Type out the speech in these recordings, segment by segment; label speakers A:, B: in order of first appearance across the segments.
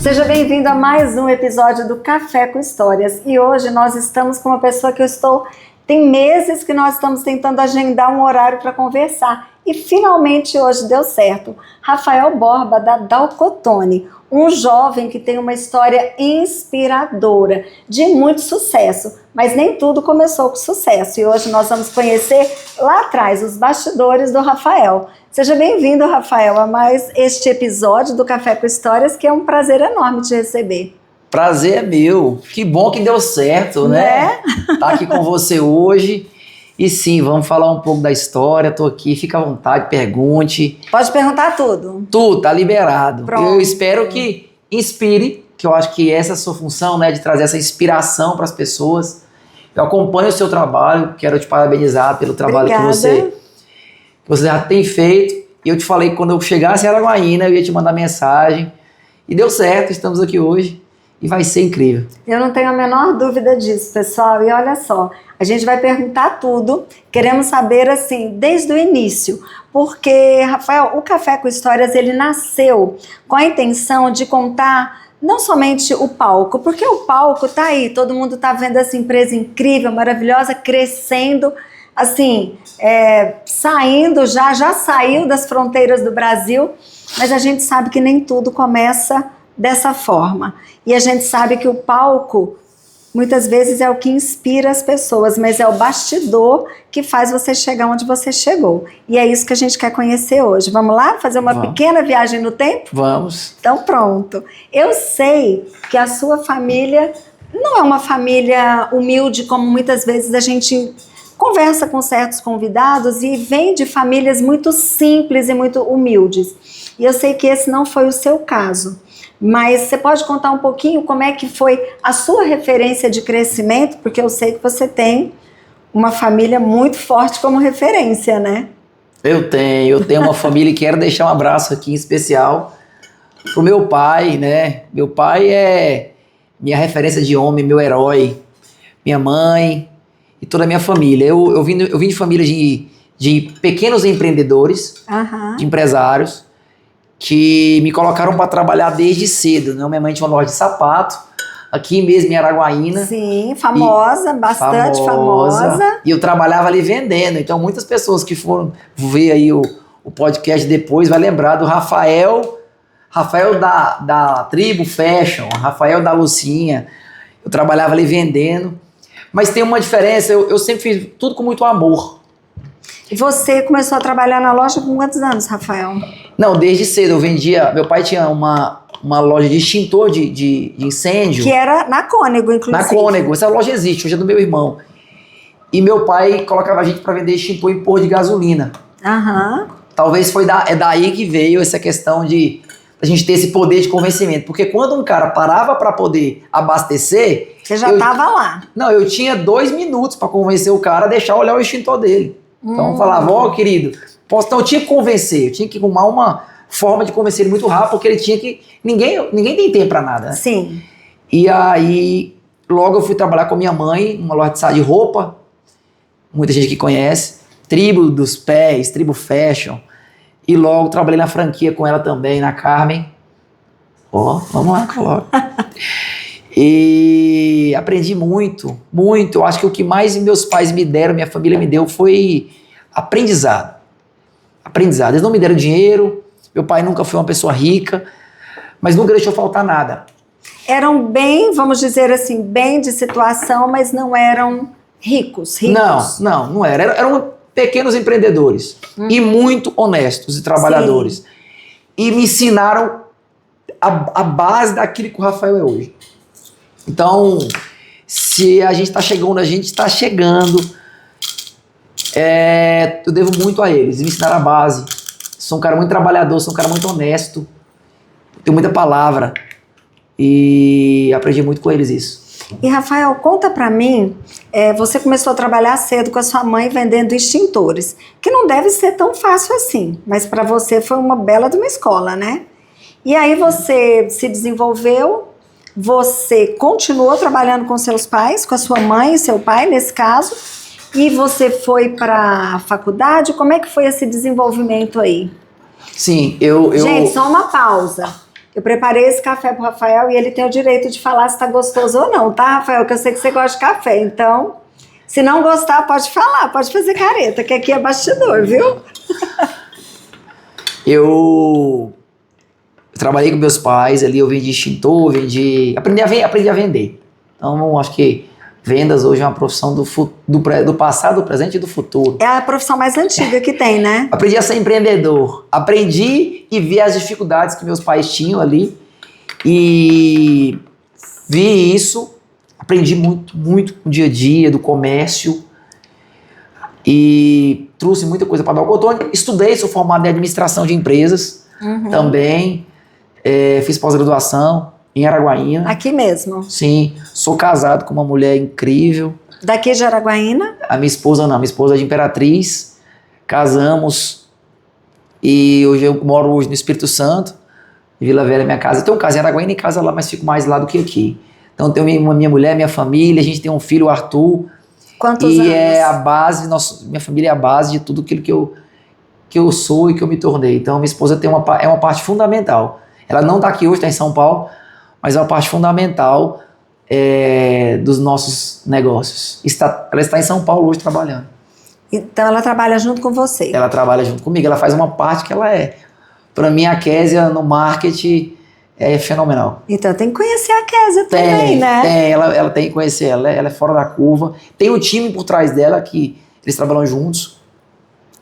A: Seja bem-vindo a mais um episódio do Café com Histórias. E hoje nós estamos com uma pessoa que tem meses que nós estamos tentando agendar um horário para conversar. E finalmente hoje deu certo. Rafael Borba, da Dalcotone, um jovem que tem uma história inspiradora, de muito sucesso. Mas nem tudo começou com sucesso. E hoje nós vamos conhecer lá atrás os bastidores do Rafael. Seja bem-vindo, Rafael, a mais este episódio do Café com Histórias, que é um prazer enorme te receber.
B: Prazer é meu. Que bom que deu certo, né? Tá aqui com você hoje. E sim, vamos falar um pouco da história. Tô aqui, fica à vontade, pergunte.
A: Pode perguntar tudo.
B: Tudo, tá liberado.
A: Pronto.
B: Eu espero que inspire, que eu acho que essa é a sua função, né? De trazer essa inspiração para as pessoas. Eu acompanho o seu trabalho, quero te parabenizar pelo trabalho que você já tem feito. E eu te falei que quando eu chegasse em Araguaína, eu ia te mandar mensagem. E deu certo, estamos aqui hoje. E vai ser incrível.
A: Eu não tenho a menor dúvida disso, pessoal. E olha só, a gente vai perguntar tudo. Queremos saber, assim, desde o início. Porque, Rafael, o Café com Histórias, ele nasceu com a intenção de contar não somente o palco, porque o palco tá aí, todo mundo tá vendo essa empresa incrível, maravilhosa, crescendo, assim, saindo, já saiu das fronteiras do Brasil, mas a gente sabe que nem tudo começa dessa forma. E a gente sabe que o palco, muitas vezes, é o que inspira as pessoas, mas é o bastidor que faz você chegar onde você chegou. E é isso que a gente quer conhecer hoje. Vamos lá? Fazer uma pequena viagem no tempo?
B: Vamos.
A: Então pronto. Eu sei que a sua família não é uma família humilde, como muitas vezes a gente conversa com certos convidados e vem de famílias muito simples e muito humildes. E eu sei que esse não foi o seu caso. Mas você pode contar um pouquinho como é que foi a sua referência de crescimento? Porque eu sei que você tem uma família muito forte como referência, né?
B: Eu tenho uma família e quero deixar um abraço aqui em especial pro meu pai, né? Meu pai é minha referência de homem, meu herói, minha mãe e toda a minha família. Eu vim de família de pequenos empreendedores, de empresários, que me colocaram para trabalhar desde cedo, né? Minha mãe tinha uma loja de sapato, aqui mesmo em Araguaína.
A: Sim, famosa, bastante famosa.
B: E eu trabalhava ali vendendo, então muitas pessoas que foram ver aí o podcast depois vai lembrar do Rafael da Tribo Fashion, Rafael da Lucinha. Eu trabalhava ali vendendo, mas tem uma diferença, eu sempre fiz tudo com muito amor.
A: E você começou a trabalhar na loja com quantos anos, Rafael?
B: Não, desde cedo eu vendia. Meu pai tinha uma loja de extintor de incêndio.
A: Que era na Cônego, inclusive.
B: Na Cônego, essa loja existe, hoje é do meu irmão. E meu pai colocava a gente para vender extintor em posto de gasolina. Talvez é daí que veio essa questão de a gente ter esse poder de convencimento. Porque quando um cara parava para poder abastecer.
A: Você já estava lá.
B: Não, eu tinha 2 minutos para convencer o cara a deixar olhar o extintor dele. Então eu falava, querido, então eu tinha que convencer, eu tinha que arrumar uma forma de convencer ele muito rápido, porque ele tinha que. Ninguém tem tempo pra nada, né?
A: Sim.
B: E aí, logo eu fui trabalhar com a minha mãe, numa loja de roupa, muita gente que conhece, Tribo dos Pés, Tribo Fashion, e logo trabalhei na franquia com ela também, na Carmen. Vamos lá, coloca. E aprendi muito, muito. Eu acho que o que mais meus pais me deram, minha família me deu, foi aprendizado. Eles não me deram dinheiro, meu pai nunca foi uma pessoa rica, mas nunca deixou faltar nada.
A: Eram bem, vamos dizer assim, bem de situação, mas não eram ricos.
B: Não era. Eram pequenos empreendedores e muito honestos e trabalhadores. Sim. E me ensinaram a base daquilo que o Rafael é hoje. Então, se a gente está chegando onde a gente está chegando, eu devo muito a eles, me ensinaram a base. Sou um cara muito trabalhador, sou um cara muito honesto, tenho muita palavra e aprendi muito com eles isso.
A: E Rafael, conta pra mim, você começou a trabalhar cedo com a sua mãe vendendo extintores, que não deve ser tão fácil assim, mas para você foi uma bela de uma escola, né? E aí você se desenvolveu. Você continuou trabalhando com seus pais, com a sua mãe e seu pai, nesse caso, e você foi para a faculdade? Como é que foi esse desenvolvimento aí?
B: Sim,
A: Gente, só uma pausa. Eu preparei esse café pro Rafael e ele tem o direito de falar se tá gostoso ou não, tá, Rafael? Que eu sei que você gosta de café, então, se não gostar, pode falar, pode fazer careta, que aqui é bastidor, viu?
B: Eu trabalhei com meus pais ali, eu vendi extintor, aprendi a vender. Então, acho que vendas hoje é uma profissão do passado, do presente e do futuro.
A: É a profissão mais antiga que tem, né?
B: Aprendi a ser empreendedor. Aprendi e vi as dificuldades que meus pais tinham ali. E vi isso. Aprendi muito, muito com o dia a dia, do comércio. E trouxe muita coisa para Dalcotone. Estudei, sou formado em administração de empresas também. Fiz pós-graduação em Araguaína.
A: Aqui mesmo.
B: Sim, sou casado com uma mulher incrível.
A: Daqui de Araguaína?
B: A minha esposa não, minha esposa é de Imperatriz. Casamos e hoje eu moro hoje no Espírito Santo, Vila Velha, minha casa. Eu tenho casa em Araguaína e casa lá, mas fico mais lá do que aqui. Então tenho minha mulher, minha família, a gente tem um filho, o Arthur.
A: Quantos
B: e
A: anos?
B: É a base, minha família é a base de tudo aquilo que eu sou e que eu me tornei. Então minha esposa é uma parte fundamental. Ela não está aqui hoje, está em São Paulo, mas é uma parte fundamental dos nossos negócios. Ela está em São Paulo hoje trabalhando.
A: Então ela trabalha junto com você?
B: Ela trabalha junto comigo, ela faz uma parte que ela é. Para mim, a Késia no marketing é fenomenal.
A: Então tem que conhecer a Késia também, né?
B: Tem, ela tem que conhecer, ela é fora da curva. Tem um time por trás dela que eles trabalham juntos,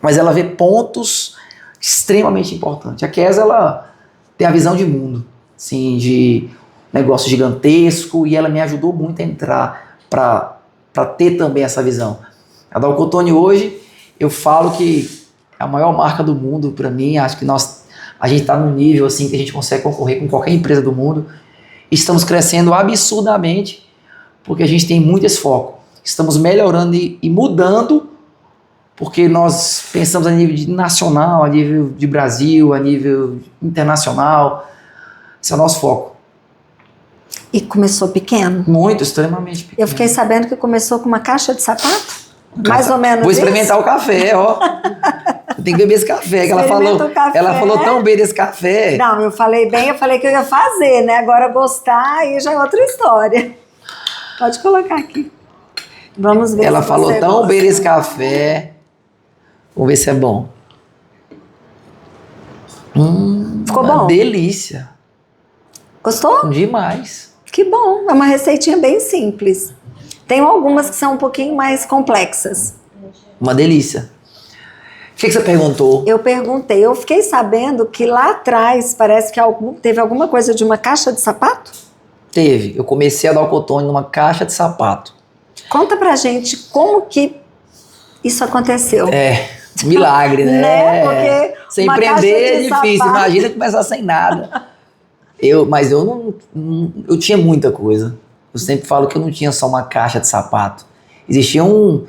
B: mas ela vê pontos extremamente importantes. A Késia, ela tem a visão de mundo, assim, de negócio gigantesco, e ela me ajudou muito a entrar para ter também essa visão. A Dalcotone hoje, eu falo que é a maior marca do mundo para mim. Acho que a gente está num nível assim que a gente consegue concorrer com qualquer empresa do mundo. Estamos crescendo absurdamente porque a gente tem muito esse foco. Estamos melhorando e mudando porque nós pensamos a nível nacional, a nível de Brasil, a nível internacional. Esse é o nosso foco.
A: E começou pequeno?
B: Muito, extremamente pequeno.
A: Eu fiquei sabendo que começou com uma caixa de sapato? Mais ou menos.
B: Vou experimentar o café, ó. Tem que beber esse café, que ela falou tão bem desse café.
A: Não, eu falei que eu ia fazer, né? Agora gostar, aí já é outra história. Pode colocar aqui. Vamos ver.
B: Ela falou tão bem desse café. Vamos ver se é bom.
A: Ficou bom?
B: Delícia.
A: Gostou?
B: Demais.
A: Que bom. É uma receitinha bem simples. Tem algumas que são um pouquinho mais complexas.
B: Uma delícia. O que você perguntou?
A: Eu perguntei. Eu fiquei sabendo que lá atrás parece que teve alguma coisa de uma caixa de sapato?
B: Teve. Eu comecei a dar o cotone numa caixa de sapato.
A: Conta pra gente como que isso aconteceu.
B: Milagre, né?
A: Porque
B: sem empreender é difícil. Sapato. Imagina começar sem nada. Mas eu tinha muita coisa. Eu sempre falo que eu não tinha só uma caixa de sapato. Existia um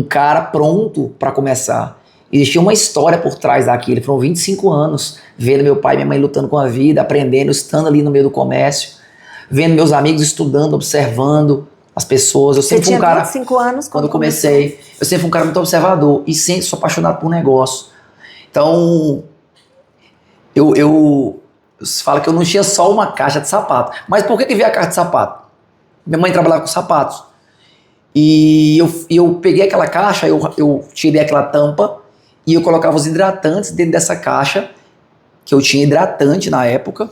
B: cara pronto para começar. Existia uma história por trás daquilo. Foram 25 anos vendo meu pai e minha mãe lutando com a vida, aprendendo, estando ali no meio do comércio, vendo meus amigos estudando, observando as pessoas. Eu sempre fui um cara.
A: 25 anos
B: quando comecei. Eu sempre fui um cara muito observador e sempre sou apaixonado por negócio. Então, eu falo que eu não tinha só uma caixa de sapato. Mas por que veio a caixa de sapato? Minha mãe trabalhava com sapatos. E eu peguei aquela caixa, eu tirei aquela tampa e eu colocava os hidratantes dentro dessa caixa, que eu tinha hidratante na época.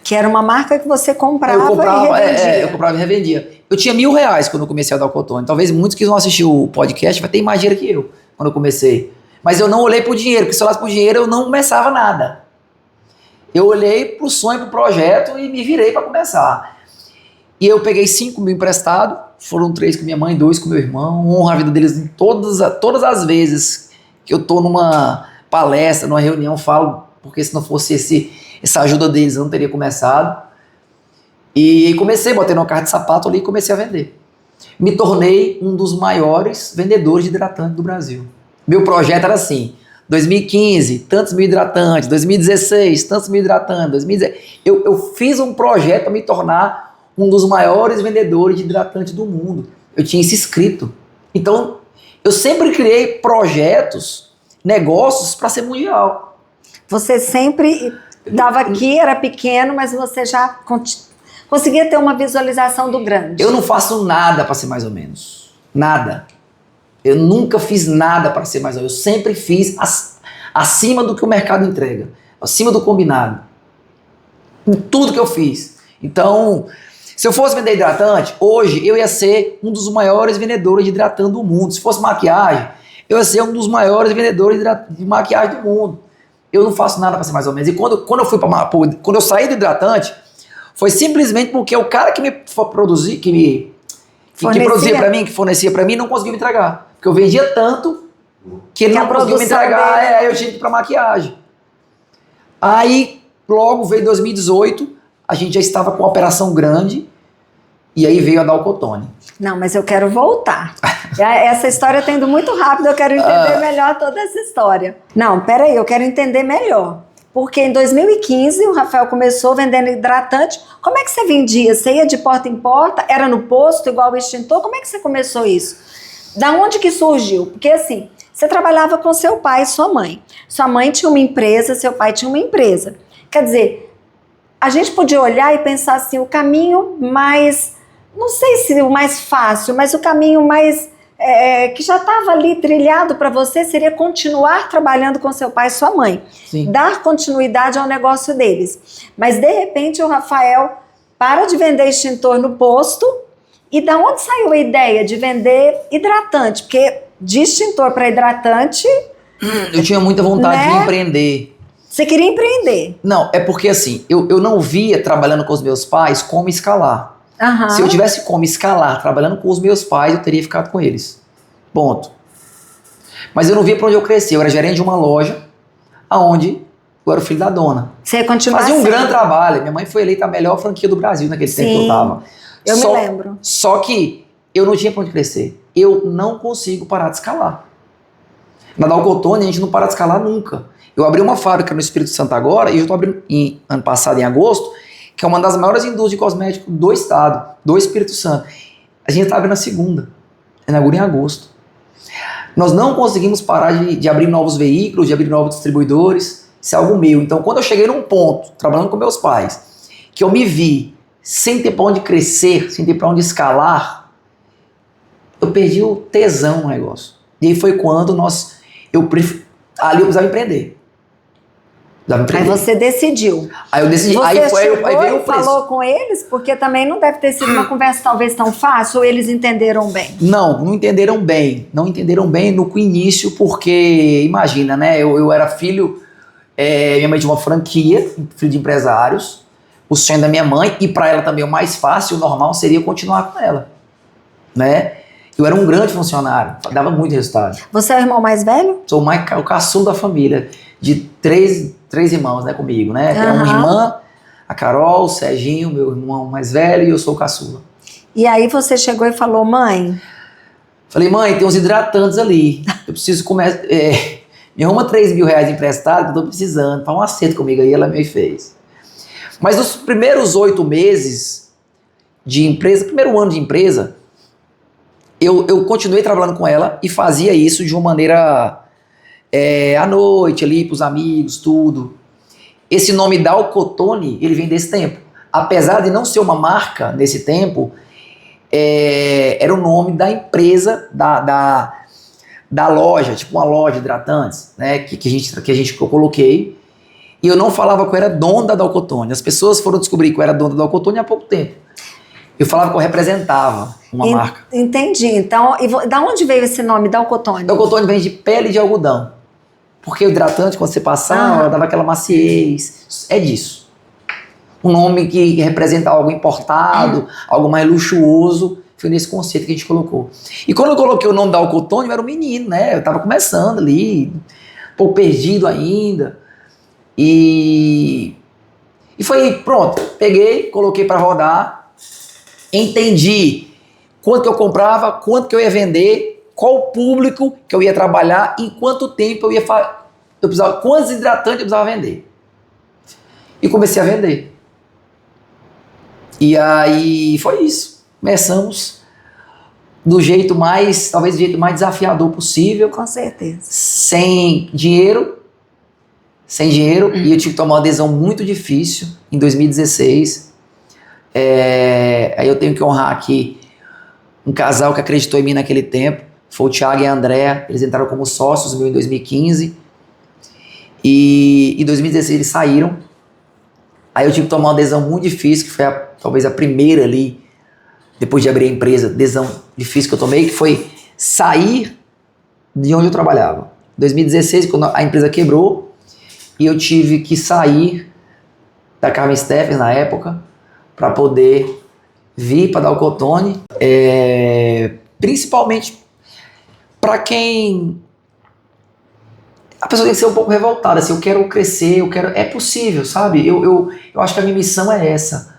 A: Que era uma marca que você comprava e revendia.
B: Eu comprava e revendia. Eu tinha R$1.000 quando eu comecei a dar o cotone. Talvez muitos que não assistiram o podcast vai ter mais dinheiro que eu, quando eu comecei. Mas eu não olhei pro dinheiro, porque se eu olhasse pro dinheiro eu não começava nada. Eu olhei pro sonho, pro projeto e me virei para começar. E eu peguei 5 mil emprestado, foram 3 com minha mãe, 2 com meu irmão, honro a vida deles em todas as vezes que eu tô numa palestra, numa reunião, falo, porque se não fosse essa ajuda deles eu não teria começado. E comecei, botei numa caixa de sapato ali e comecei a vender. Me tornei um dos maiores vendedores de hidratante do Brasil. Meu projeto era assim, 2015, tantos mil hidratantes, 2016, tantos mil hidratantes, 2017. Eu fiz um projeto para me tornar um dos maiores vendedores de hidratante do mundo. Eu tinha isso escrito. Então, eu sempre criei projetos, negócios para ser mundial.
A: Você sempre Estava aqui, era pequeno, mas você já conseguia ter uma visualização do grande.
B: Eu não faço nada para ser mais ou menos. Nada. Eu nunca fiz nada para ser mais ou menos. Eu sempre fiz acima do que o mercado entrega. Acima do combinado. Em tudo que eu fiz. Então, se eu fosse vender hidratante, hoje eu ia ser um dos maiores vendedores de hidratante do mundo. Se fosse maquiagem, eu ia ser um dos maiores vendedores de maquiagem do mundo. Eu não faço nada para ser mais ou menos. E quando eu saí do hidratante, foi simplesmente porque o cara que me produzia, que produzia para mim, que fornecia para mim, não conseguia me entregar. Porque eu vendia tanto que ele não conseguiu me entregar, aí eu tive que ir para maquiagem. Aí, logo veio 2018, a gente já estava com uma operação grande, e aí veio a Dalcotone.
A: Não, mas eu quero voltar. Essa história está indo muito rápido, eu quero entender melhor toda essa história. Não, peraí, eu quero entender melhor. Porque em 2015 o Rafael começou vendendo hidratante. Como é que você vendia? Você ia de porta em porta? Era no posto, igual o extintor? Como é que você começou isso? Da onde que surgiu? Porque assim, você trabalhava com seu pai e sua mãe. Sua mãe tinha uma empresa, seu pai tinha uma empresa. Quer dizer, a gente podia olhar e pensar assim, o caminho mais... Não sei se o mais fácil, mas o caminho mais que já estava ali trilhado para você seria continuar trabalhando com seu pai e sua mãe.
B: Sim.
A: Dar continuidade ao negócio deles. Mas, de repente, o Rafael para de vender extintor no posto. E da onde saiu a ideia de vender hidratante? Porque de extintor para hidratante...
B: Eu tinha muita vontade de empreender.
A: Você queria empreender?
B: Não, é porque assim, eu não via trabalhando com os meus pais como escalar.
A: Uhum.
B: Se eu tivesse como escalar trabalhando com os meus pais, eu teria ficado com eles. Ponto. Mas eu não via para onde eu cresci. Eu era gerente de uma loja, aonde eu era o filho da dona.
A: Você ia continuar
B: Fazia um grande trabalho. Minha mãe foi eleita a melhor franquia do Brasil naquele tempo que eu tava.
A: Eu me lembro.
B: Só que eu não tinha para onde crescer. Eu não consigo parar de escalar. Na Dalcotone a gente não para de escalar nunca. Eu abri uma fábrica no Espírito Santo agora, e eu estou abrindo ano passado, em agosto, que é uma das maiores indústrias de cosméticos do estado, do Espírito Santo. A gente está abrindo a segunda, inaugura em agosto. Nós não conseguimos parar de abrir novos veículos, de abrir novos distribuidores, isso é algo meu. Então, quando eu cheguei num ponto, trabalhando com meus pais, que eu me vi sem ter para onde crescer, sem ter para onde escalar, eu perdi o tesão no negócio. E aí foi quando ali eu precisava empreender.
A: Aí você decidiu.
B: Aí eu decidi.
A: Você
B: aí veio o preço.
A: Falou com eles? Porque também não deve ter sido uma conversa talvez tão fácil, ou eles entenderam bem?
B: Não entenderam bem. Não entenderam bem no início, porque, imagina, né? Eu era filho, minha mãe tinha uma franquia, filho de empresários, o sonho da minha mãe, e para ela também o mais fácil, o normal seria continuar com ela, né? Eu era um grande funcionário, dava muito resultado.
A: Você é o irmão mais velho?
B: Sou o caçula da família, de três irmãos, né, comigo, né? Tem uma irmã, a Carol, o Serginho, meu irmão mais velho, e eu sou o caçula.
A: E aí você chegou e falou, mãe...
B: Falei, mãe, tem uns hidratantes ali, eu preciso começar... me arruma 3 mil reais emprestado, que eu tô precisando, faz um acerto comigo aí, ela me fez. Mas nos primeiros 8 meses de empresa, primeiro ano de empresa, eu continuei trabalhando com ela e fazia isso de uma maneira à noite ali pros amigos, tudo. Esse nome Dalcotone, ele vem desse tempo. Apesar de não ser uma marca nesse tempo, era o nome da empresa, da loja, tipo uma loja de hidratantes, né, que eu coloquei. E eu não falava que eu era dono da Dalcotone. As pessoas foram descobrir que eu era dono da Dalcotone há pouco tempo. Eu falava que eu representava uma marca.
A: Entendi. Então, da onde veio esse nome, Dalcotone?
B: Dalcotone vem de pele de algodão. Porque o hidratante, quando você passava, dava aquela maciez. É disso. Um nome que representa algo importado, algo mais luxuoso. Foi nesse conceito que a gente colocou. E quando eu coloquei o nome Dalcotone, eu era um menino, né? Eu tava começando ali, um pouco perdido ainda. E foi, pronto. Peguei, coloquei para rodar. Entendi quanto que eu comprava, quanto que eu ia vender, qual o público que eu ia trabalhar, em quanto tempo eu precisava, quantos hidratantes eu precisava vender. E comecei a vender. E aí foi isso. Começamos do jeito mais, talvez do jeito mais desafiador possível.
A: Com certeza.
B: Sem dinheiro, sem dinheiro, e eu tive que tomar uma decisão muito difícil em 2016. Aí eu tenho que honrar aqui um casal que acreditou em mim naquele tempo, foi o Thiago e a Andréa. Eles entraram como sócios em 2015, e em 2016 eles saíram. Aí eu tive que tomar uma decisão muito difícil, que foi talvez a primeira ali, depois de abrir a empresa, decisão difícil que eu tomei, que foi sair de onde eu trabalhava. Em 2016, quando a empresa quebrou, e eu tive que sair da Carmen Steffens na época, para poder vir para dar o Cotone, principalmente para quem... A pessoa tem que ser um pouco revoltada, assim, eu quero crescer, é possível, sabe? Eu acho que a minha missão é essa.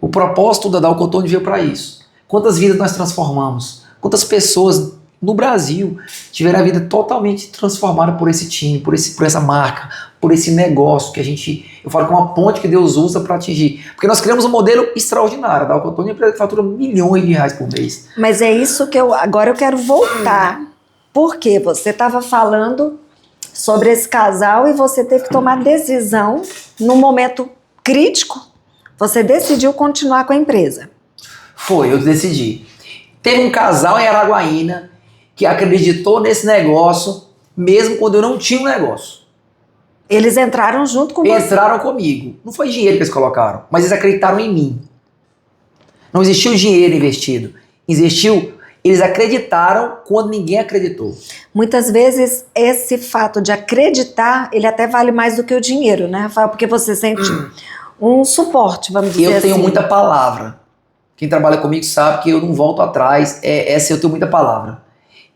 B: O propósito da Dal Cotone veio para isso. Quantas vidas nós transformamos? Quantas pessoas no Brasil tiveram a vida totalmente transformada por esse time, por essa marca, por esse negócio que eu falo que é uma ponte que Deus usa para atingir. Porque nós criamos um modelo extraordinário. A Dal Cotone é uma empresa que fatura milhões de reais por mês.
A: Mas é isso que agora eu quero voltar. Porque você estava falando sobre esse casal e você teve que tomar decisão num momento crítico. Você decidiu continuar com a empresa.
B: Foi, eu decidi. Teve um casal em Araguaína que acreditou nesse negócio, mesmo quando eu não tinha um negócio.
A: Eles entraram junto com você?
B: Entraram comigo. Não foi dinheiro que eles colocaram, mas eles acreditaram em mim. Não existiu dinheiro investido. Eles acreditaram quando ninguém acreditou.
A: Muitas vezes esse fato de acreditar, ele até vale mais do que o dinheiro, né, Rafael? Porque você sente um suporte, vamos dizer assim.
B: Eu tenho muita palavra. Quem trabalha comigo sabe que eu não volto atrás. Eu tenho muita palavra.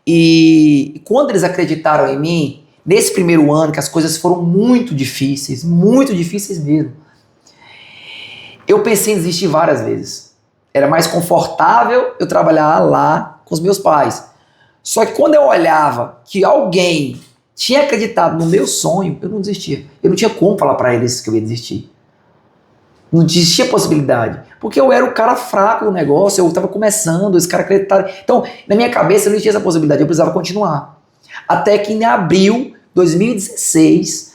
B: E quando eles acreditaram em mim, nesse primeiro ano, que as coisas foram muito difíceis mesmo, eu pensei em desistir várias vezes. Era mais confortável eu trabalhar lá com os meus pais. Só que quando eu olhava que alguém tinha acreditado no meu sonho, eu não desistia. Eu não tinha como falar para eles que eu ia desistir. Não existia possibilidade. Porque eu era o cara fraco do negócio, eu estava começando, esse cara acreditava. Então, na minha cabeça não existia essa possibilidade, eu precisava continuar. Até que em abril de 2016,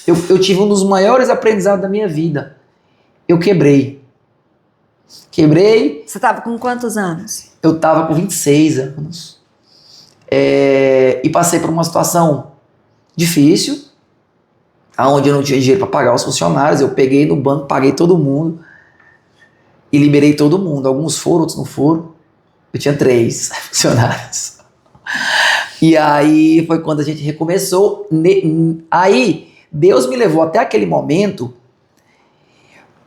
B: eu tive um dos maiores aprendizados da minha vida. Eu quebrei. Você
A: estava com quantos anos?
B: Eu estava com 26 anos. E passei por uma situação difícil, onde eu não tinha dinheiro para pagar os funcionários. Eu peguei no banco, paguei todo mundo e liberei todo mundo. Alguns foram, outros não foram. Eu tinha 3 funcionários. E aí foi quando a gente recomeçou. Aí Deus me levou até aquele momento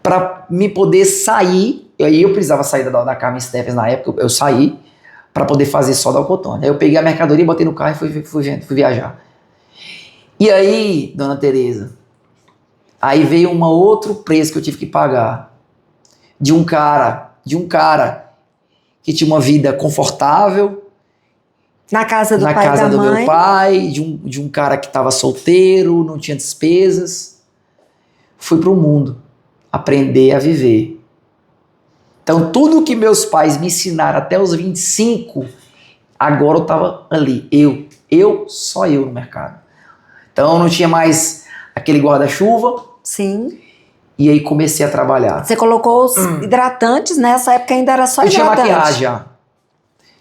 B: para me poder sair. Aí eu precisava sair da Carmen Steffens na época. Eu saí para poder fazer só Dal Cotone. Aí eu peguei a mercadoria, botei no carro e fui viajar. E aí, dona Tereza, aí veio um outro preço que eu tive que pagar de um cara que tinha uma vida confortável
A: na casa do
B: na
A: pai
B: casa
A: da
B: do
A: mãe.
B: meu pai, de um cara que estava solteiro, não tinha despesas. Fui para o mundo aprender a viver. Então tudo que meus pais me ensinaram até os 25, agora eu estava ali, só eu no mercado. Então não tinha mais aquele guarda-chuva.
A: Sim.
B: E aí comecei a trabalhar.
A: Você colocou os hidratantes, nessa época ainda era só hidratante.
B: Tinha maquiagem já.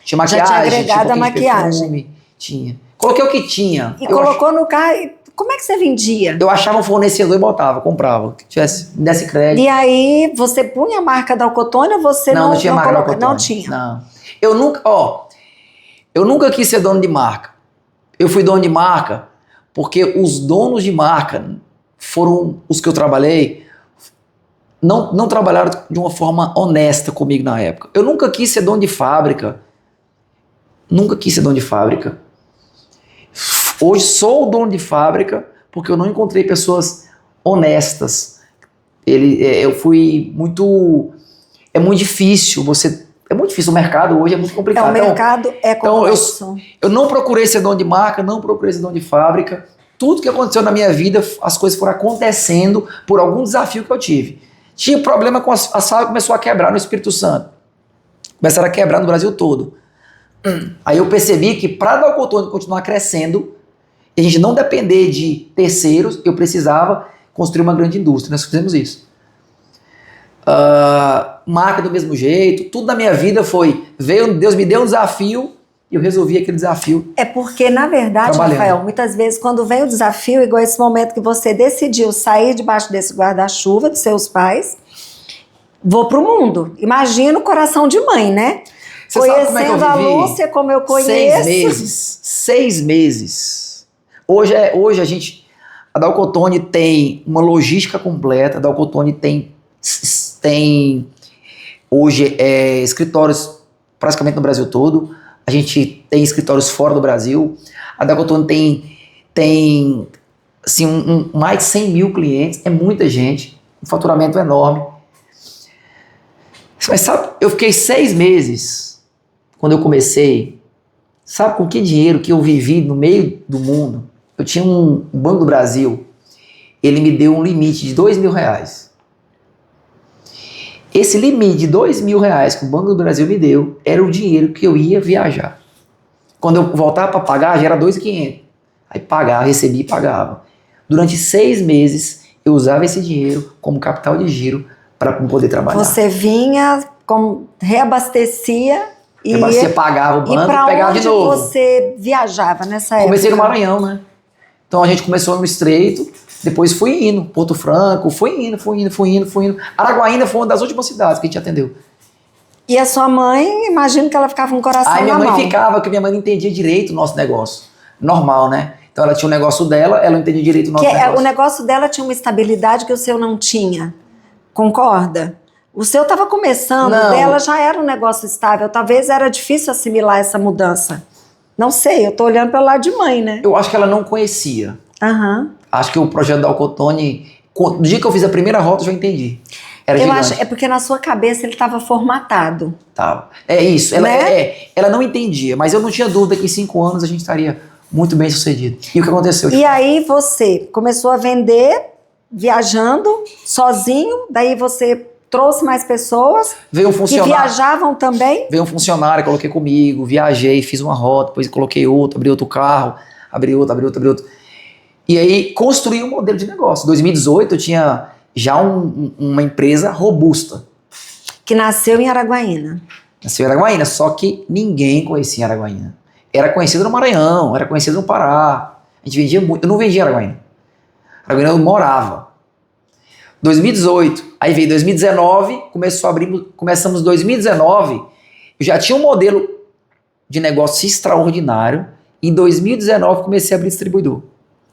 B: Tinha maquiagem,
A: já tinha agregado
B: tinha
A: a maquiagem.
B: Perfume, tinha. Coloquei o que tinha.
A: E colocou no carro. Como é que você vendia?
B: Eu achava um fornecedor e botava, comprava. Que me desse crédito.
A: E aí, você punha a marca da Alcotone ou você
B: não tinha marca da Alcotone.
A: Não tinha?
B: Não. Eu nunca quis ser dono de marca. Eu fui dono de marca porque os donos de marca foram os que eu trabalhei, não trabalharam de uma forma honesta comigo na época. Eu nunca quis ser dono de fábrica. Hoje sou o dono de fábrica porque eu não encontrei pessoas honestas. Eu fui muito... É muito difícil o mercado hoje, é muito complicado.
A: O mercado é complexo.
B: Então, eu não procurei ser dono de marca, não procurei ser dono de fábrica. Tudo que aconteceu na minha vida, as coisas foram acontecendo por algum desafio que eu tive. Tinha problema com a sala, começou a quebrar no Espírito Santo. Começaram a quebrar no Brasil todo. Aí eu percebi que para a Dal Cotone continuar crescendo, E a gente não depender de terceiros, eu precisava construir uma grande indústria. Nós fizemos isso. Marca do mesmo jeito, tudo na minha vida Deus me deu um desafio e eu resolvi aquele desafio.
A: É porque, na verdade, Rafael, muitas vezes quando vem o desafio, igual esse momento que você decidiu sair debaixo desse guarda-chuva dos seus pais, vou pro mundo. Imagina o coração de mãe, né?
B: Você sabe como é que eu vivi?
A: A Lúcia, como eu conheço.
B: 6 meses. Hoje a Dalcotone tem uma logística completa, a Dalcotone tem hoje escritórios praticamente no Brasil todo, a gente tem escritórios fora do Brasil, a Dalcotone tem assim, mais de 100 mil clientes, é muita gente, um faturamento enorme. Mas sabe, eu fiquei 6 meses, quando eu comecei, sabe com que dinheiro que eu vivi no meio do mundo? Eu tinha um Banco do Brasil, ele me deu um limite de R$2.000. Esse limite de R$2.000 que o Banco do Brasil me deu era o dinheiro que eu ia viajar. Quando eu voltava para pagar, já era R$2.500. Aí pagava, recebia e pagava. Durante 6 meses, eu usava esse dinheiro como capital de giro para poder trabalhar.
A: Você vinha, reabastecia e
B: pagava o banco e pegava de novo.
A: Você viajava nessa época?
B: Comecei no Maranhão, né? Então a gente começou no Estreito, depois fui indo, Porto Franco, fui indo. Araguaína foi uma das últimas cidades que a gente atendeu.
A: E a sua mãe, imagino que ela ficava com o coração na mão.
B: Aí minha mãe ficava, porque minha mãe não entendia direito o nosso negócio. Normal, né? Então ela tinha um negócio dela, ela não entendia direito o nosso negócio.
A: O negócio dela tinha uma estabilidade que o seu não tinha. Concorda? O seu estava começando, o dela já era um negócio estável. Talvez era difícil assimilar essa mudança. Não sei, eu tô olhando pelo lado de mãe, né?
B: Eu acho que ela não conhecia.
A: Uhum.
B: Acho que o projeto da Dalcotone, no dia que eu fiz a primeira rota, eu já entendi. Era gigante.
A: Acho, é porque na sua cabeça ele estava formatado.
B: Tava. É isso.
A: Né?
B: Ela não entendia, mas eu não tinha dúvida que em 5 anos a gente estaria muito bem sucedido. E o que aconteceu?
A: E aí você começou a vender, viajando, sozinho, daí você trouxe mais pessoas
B: veio um funcionário,
A: que viajavam também?
B: Veio um funcionário, coloquei comigo, viajei, fiz uma rota, depois coloquei outro, abri outro carro, abri outro. E aí construí um modelo de negócio. Em 2018 eu tinha já uma empresa robusta.
A: Que nasceu em Araguaína.
B: Nasceu em Araguaína, só que ninguém conhecia Araguaína. Era conhecido no Maranhão, era conhecido no Pará. A gente vendia muito. Eu não vendia Araguaína. Araguaína eu morava. 2018, aí veio 2019, começamos 2019, eu já tinha um modelo de negócio extraordinário. Em 2019 comecei a abrir distribuidor.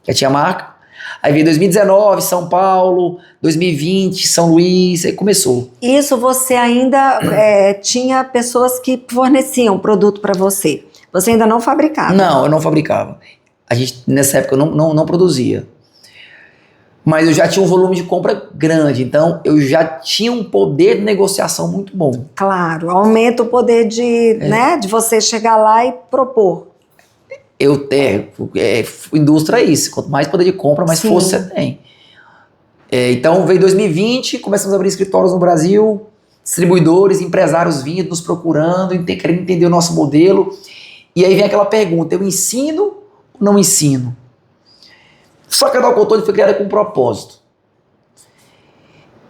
B: Já tinha marca. Aí veio 2019, São Paulo, 2020, São Luís, aí começou.
A: Isso você ainda tinha pessoas que forneciam produto para você. Você ainda não fabricava?
B: Não, eu não fabricava. A gente, nessa época, eu não produzia. Mas eu já tinha um volume de compra grande, então eu já tinha um poder de negociação muito bom.
A: Claro, aumenta o poder de você chegar lá e propor.
B: Indústria é isso, quanto mais poder de compra, mais
A: Sim.
B: força você tem. Então veio 2020, começamos a abrir escritórios no Brasil, distribuidores, empresários vindo, nos procurando, querendo entender o nosso modelo. E aí vem aquela pergunta, eu ensino ou não ensino? Só que a Dalcotone foi criada com um propósito.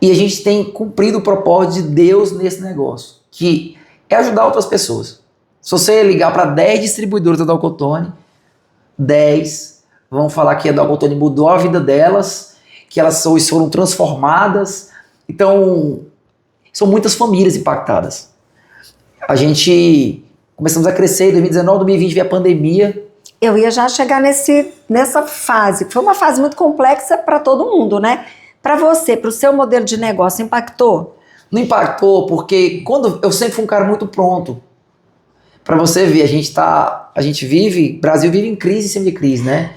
B: E a gente tem cumprido o propósito de Deus nesse negócio, que é ajudar outras pessoas. Se você ligar para 10 distribuidores da Dalcotone, 10 vão falar que a Dalcotone mudou a vida delas, que elas foram transformadas. Então, são muitas famílias impactadas. A gente começamos a crescer em 2019, 2020 veio a pandemia.
A: Eu ia já chegar nessa fase, que foi uma fase muito complexa para todo mundo, né? Para você, para o seu modelo de negócio, impactou?
B: Não impactou, porque eu sempre fui um cara muito pronto. Para você ver, Brasil vive em crise e semi-crise, né?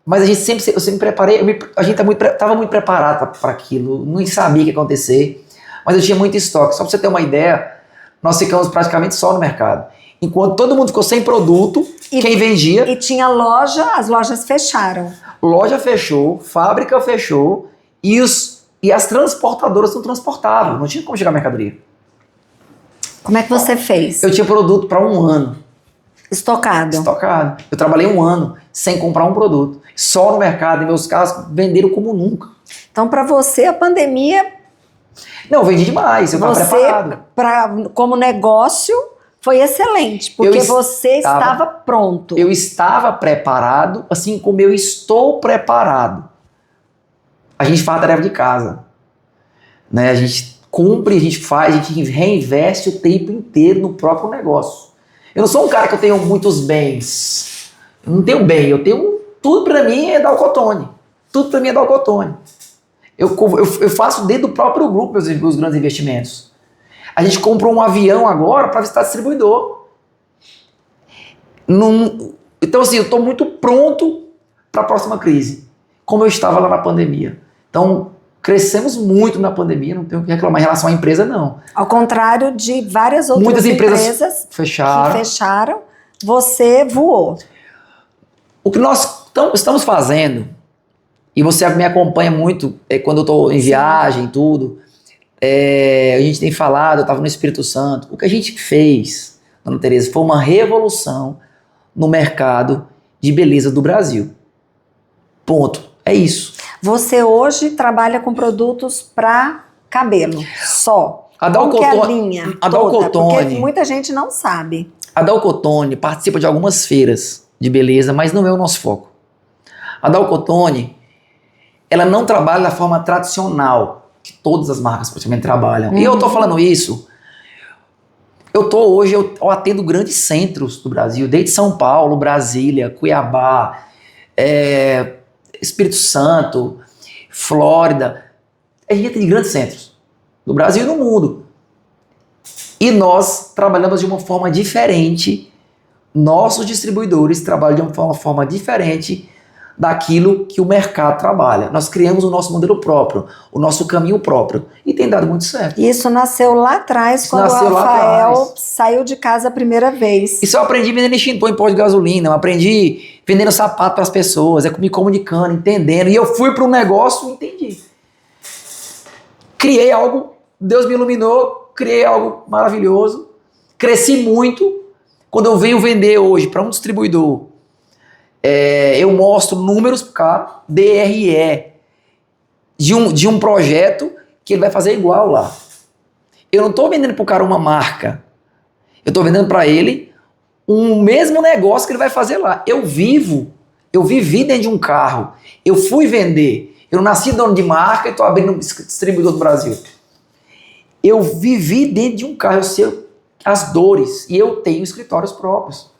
B: Mas eu sempre me preparei, a gente estava muito preparado para aquilo, não sabia o que ia acontecer, mas eu tinha muito estoque. Só para você ter uma ideia, nós ficamos praticamente só no mercado. Enquanto todo mundo ficou sem produto, quem vendia...
A: E tinha loja, as lojas fecharam.
B: Loja fechou, fábrica fechou e as transportadoras não transportavam, não tinha como chegar a mercadoria.
A: Como é que você fez?
B: Eu tinha produto para 1 ano.
A: Estocado.
B: Estocado. Eu trabalhei 1 ano sem comprar um produto. Só no mercado, e meus carros venderam como nunca.
A: Então, para você, a pandemia...
B: Não, eu vendi demais, eu estava preparado.
A: Como negócio, foi excelente, porque você estava pronto.
B: Eu estava preparado, assim como eu estou preparado. A gente faz a tarefa de casa. Né? A gente cumpre, a gente faz, a gente reinveste o tempo inteiro no próprio negócio. Eu não sou um cara que eu tenho muitos bens. Eu não tenho bem, eu tenho... Tudo para mim é Dalcotone. Tudo para mim é Dalcotone. Eu faço dentro do próprio grupo os grandes investimentos. A gente comprou um avião agora para visitar distribuidor. Então, assim, eu estou muito pronto para a próxima crise, como eu estava lá na pandemia. Então, crescemos muito na pandemia, não tenho o que reclamar em relação à empresa, não.
A: Ao contrário de várias outras
B: Muitas empresas
A: que fecharam, você voou.
B: O que nós estamos fazendo, e você me acompanha muito quando eu estou em viagem, tudo, a gente tem falado, eu estava no Espírito Santo, o que a gente fez, Dona Tereza, foi uma revolução no mercado de beleza do Brasil. Ponto. É isso.
A: Você hoje trabalha com produtos para cabelo, só. Qual que é a linha toda? Porque muita gente não sabe.
B: A Dalcotone participa de algumas feiras de beleza, mas não é o nosso foco. A Dalcotone, ela não trabalha da forma tradicional que todas as marcas praticamente trabalham. E eu tô falando isso, hoje eu atendo grandes centros do Brasil, desde São Paulo, Brasília, Cuiabá, Espírito Santo, Flórida. A gente atende grandes centros do Brasil e do mundo. E nós trabalhamos de uma forma diferente. Nossos distribuidores trabalham de uma forma diferente daquilo que o mercado trabalha. Nós criamos o nosso modelo próprio, o nosso caminho próprio. E tem dado muito certo.
A: Isso nasceu lá atrás, quando o Rafael saiu de casa a primeira vez.
B: Isso eu aprendi vendendo extintor em pó de gasolina, eu aprendi vendendo sapato para as pessoas, me comunicando, entendendo. E eu fui para um negócio e entendi. Criei algo, Deus me iluminou, criei algo maravilhoso, cresci muito. Quando eu venho vender hoje para um distribuidor, eu mostro números para o cara, DRE, de um projeto que ele vai fazer igual lá. Eu não estou vendendo para o cara uma marca, eu estou vendendo para ele um mesmo negócio que ele vai fazer lá. Eu vivi dentro de um carro, eu fui vender, eu não nasci dono de marca e estou abrindo um distribuidor do Brasil. Eu vivi dentro de um carro, eu sei as dores, e eu tenho escritórios próprios.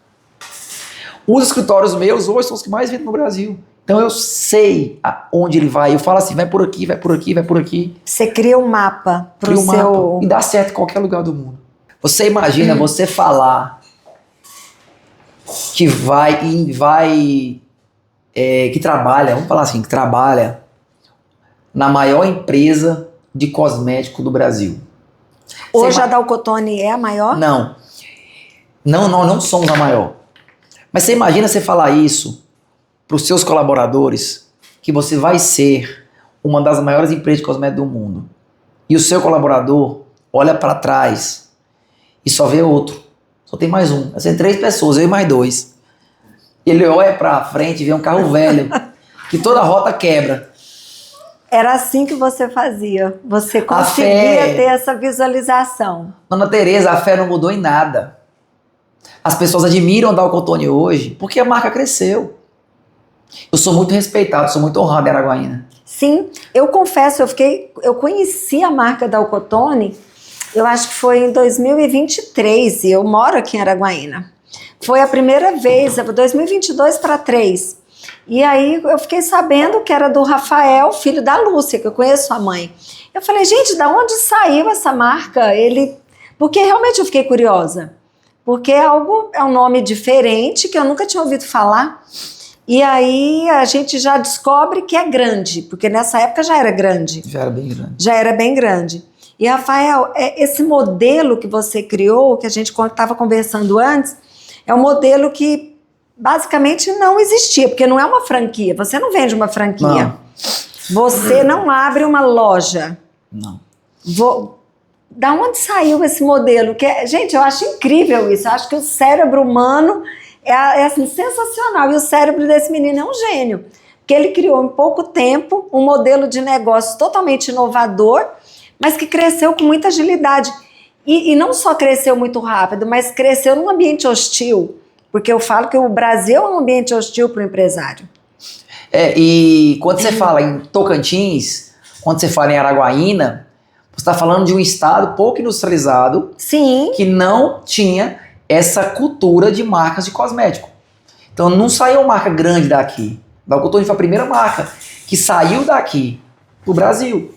B: Os escritórios meus hoje são os que mais vendem no Brasil. Então eu sei aonde ele vai. Eu falo assim, vai por aqui, vai por aqui, vai por aqui.
A: Você cria um mapa pro seu...
B: Mapa, e dá certo em qualquer lugar do mundo. Você imagina você falar que que trabalha, vamos falar assim, que trabalha na maior empresa de cosmético do Brasil.
A: Hoje a Dalcotone é a maior?
B: Não. Não somos a maior. Mas você imagina você falar isso para os seus colaboradores, que você vai ser uma das maiores empresas de cosméticos do mundo. E o seu colaborador olha para trás e só vê outro. Só tem mais um. Tem 3 pessoas, eu e mais 2. Ele olha para frente e vê um carro velho, que toda a rota quebra.
A: Era assim que você fazia. Você conseguia ter essa visualização.
B: Dona Tereza, a fé não mudou em nada. As pessoas admiram a Dalcotone hoje porque a marca cresceu. Eu sou muito respeitado, sou muito honrado em Araguaína.
A: Sim, eu confesso, eu conheci a marca Dalcotone, eu acho que foi em 2023, e eu moro aqui em Araguaína. Foi a primeira vez, 2022 para 2023. E aí eu fiquei sabendo que era do Rafael, filho da Lúcia, que eu conheço a mãe. Eu falei, gente, da onde saiu essa marca? Porque realmente eu fiquei curiosa. Porque é um nome diferente que eu nunca tinha ouvido falar. E aí a gente já descobre que é grande, porque nessa época já era grande.
B: Já era bem grande.
A: Já era bem grande. E, Rafael, esse modelo que você criou, que a gente estava conversando antes, é um modelo que basicamente não existia, porque não é uma franquia. Você não vende uma franquia.
B: Não.
A: Você não abre uma loja.
B: Não.
A: Da onde saiu esse modelo? Gente, eu acho incrível isso. Eu acho que o cérebro humano é assim, sensacional. E o cérebro desse menino é um gênio. Porque ele criou em pouco tempo um modelo de negócio totalmente inovador, mas que cresceu com muita agilidade. E não só cresceu muito rápido, mas cresceu num ambiente hostil. Porque eu falo que o Brasil é um ambiente hostil para o empresário.
B: E quando você fala em Tocantins, quando você fala em Araguaína, você está falando de um estado pouco industrializado.
A: Sim.
B: Que não tinha essa cultura de marcas de cosmético. Então não saiu marca grande daqui. Dalcotone foi a primeira marca que saiu daqui do Brasil.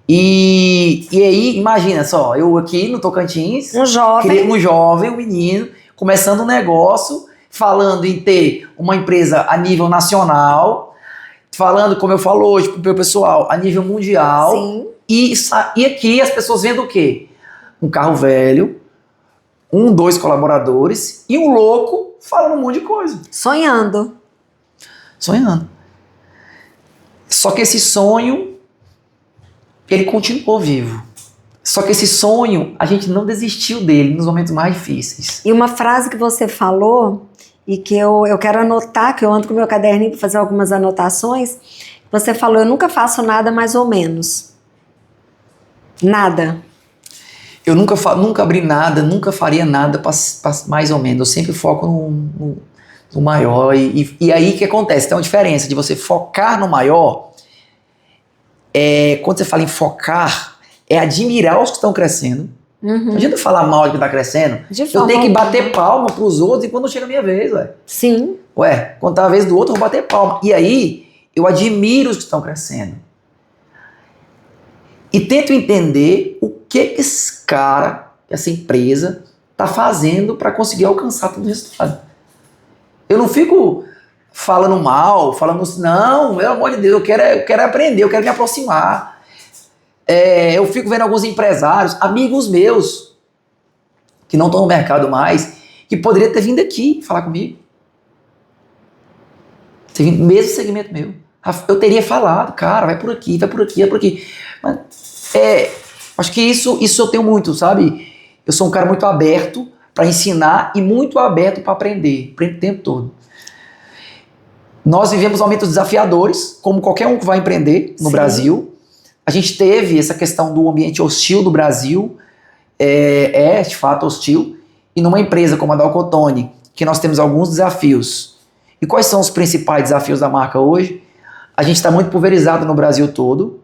B: E aí, imagina só, eu aqui no Tocantins,
A: um jovem,
B: um menino, começando um negócio, falando em ter uma empresa a nível nacional, falando, como eu falo hoje pro meu pessoal, a nível mundial.
A: Sim.
B: E aqui as pessoas vendo o quê? Um carro velho, 2 colaboradores e um louco falando um monte de coisa.
A: Sonhando.
B: Só que esse sonho, ele continuou vivo. Só que esse sonho, a gente não desistiu dele nos momentos mais difíceis.
A: E uma frase que você falou, e que eu quero anotar, que eu ando com o meu caderninho para fazer algumas anotações, você falou, eu nunca faço nada mais ou menos. Nada.
B: Eu nunca abri nada, nunca faria nada pra mais ou menos. Eu sempre foco no maior. E aí o que acontece? Tem uma diferença de você focar no maior. Quando você fala em focar, é admirar os que estão crescendo. Não adianta falar mal de quem está crescendo. Eu tenho que bater palma pros outros e quando chega a minha vez, ué.
A: Sim.
B: Quando tá a vez do outro, eu vou bater palma. E aí, eu admiro os que estão crescendo. E tento entender o que esse cara, essa empresa, está fazendo para conseguir alcançar todo o resultado. Eu não fico falando mal, falando assim, não, pelo amor de Deus, eu quero aprender, eu quero me aproximar. Eu fico vendo alguns empresários, amigos meus, que não estão no mercado mais, que poderiam ter vindo aqui falar comigo. Ter vindo no mesmo segmento meu. Eu teria falado, cara, vai por aqui, vai por aqui, vai por aqui. Mas, acho que isso eu tenho muito, sabe? Eu sou um cara muito aberto para ensinar e muito aberto para aprender o tempo todo. Nós vivemos momentos desafiadores, como qualquer um que vai empreender no Brasil. A gente teve essa questão do ambiente hostil do Brasil, de fato hostil, e numa empresa como a Dalcotone, que nós temos alguns desafios. E quais são os principais desafios da marca hoje? A gente está muito pulverizado no Brasil todo,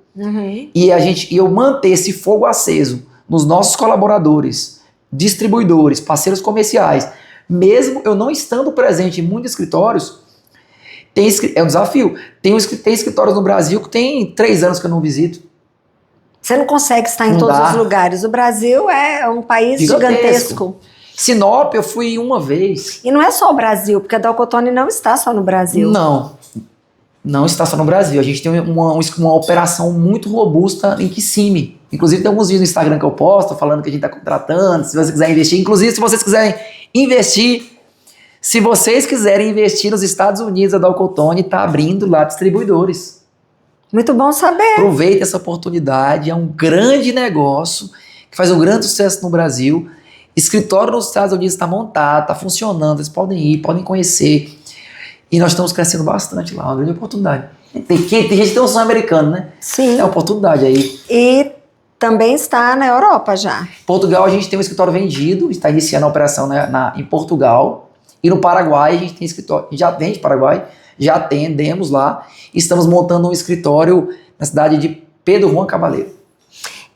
B: e eu manter esse fogo aceso nos nossos colaboradores, distribuidores, parceiros comerciais, mesmo eu não estando presente em muitos escritórios, é um desafio. Tem escritórios no Brasil que tem 3 anos que eu não visito.
A: Você não consegue estar em todos os lugares. O Brasil é um país gigantesco.
B: Sinop eu fui uma vez.
A: E não é só o Brasil, porque a Dalcotone não está só no Brasil.
B: Não está só no Brasil. A gente tem uma operação muito robusta em Kissimmee. Inclusive tem alguns vídeos no Instagram que eu posto falando que a gente está contratando, se você quiser investir. Inclusive se vocês quiserem investir nos Estados Unidos, a Dalcotone está abrindo lá distribuidores.
A: Muito bom saber.
B: Aproveite essa oportunidade, é um grande negócio que faz um grande sucesso no Brasil. Escritório nos Estados Unidos está montado, está funcionando, vocês podem ir, podem conhecer. E nós estamos crescendo bastante lá, uma grande oportunidade. Tem gente que tem um sonho americano, né?
A: Sim.
B: É uma oportunidade aí.
A: E também está na Europa já.
B: Portugal, a gente tem um escritório vendido, está iniciando a operação em Portugal. E no Paraguai, a gente tem escritório, já vende Paraguai, já atendemos lá. Estamos montando um escritório na cidade de Pedro Juan Cabaleiro.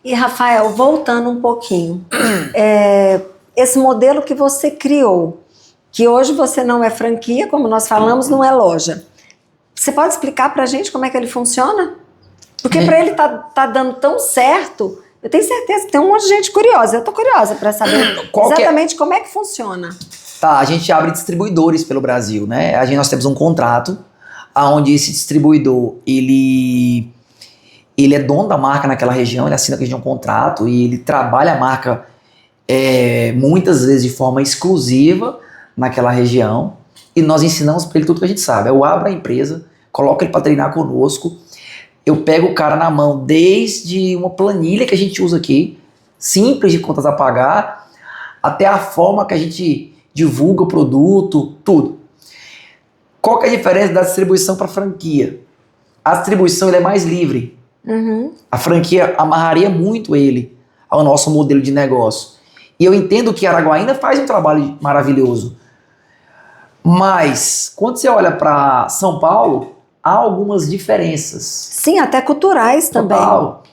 A: E Rafael, voltando um pouquinho, esse modelo que você criou, que hoje você não é franquia, como nós falamos, não é loja. Você pode explicar pra gente como é que ele funciona? Porque para ele tá dando tão certo, eu tenho certeza que tem um monte de gente curiosa. Eu tô curiosa para saber exatamente como é que funciona.
B: Tá, a gente abre distribuidores pelo Brasil, né? Nós temos um contrato onde esse distribuidor, ele é dono da marca naquela região, ele assina com a gente um contrato e ele trabalha a marca muitas vezes de forma exclusiva naquela região e nós ensinamos para ele tudo que a gente sabe. Eu abro a empresa, coloco ele para treinar conosco, eu pego o cara na mão desde uma planilha que a gente usa aqui, simples de contas a pagar, até a forma que a gente divulga o produto, tudo. Qual que é a diferença da distribuição para franquia? A distribuição ele é mais livre. A franquia amarraria muito ele ao nosso modelo de negócio. E eu entendo que Araguaína faz um trabalho maravilhoso. Mas, quando você olha para São Paulo, há algumas diferenças.
A: Sim, até culturais também.
B: Total.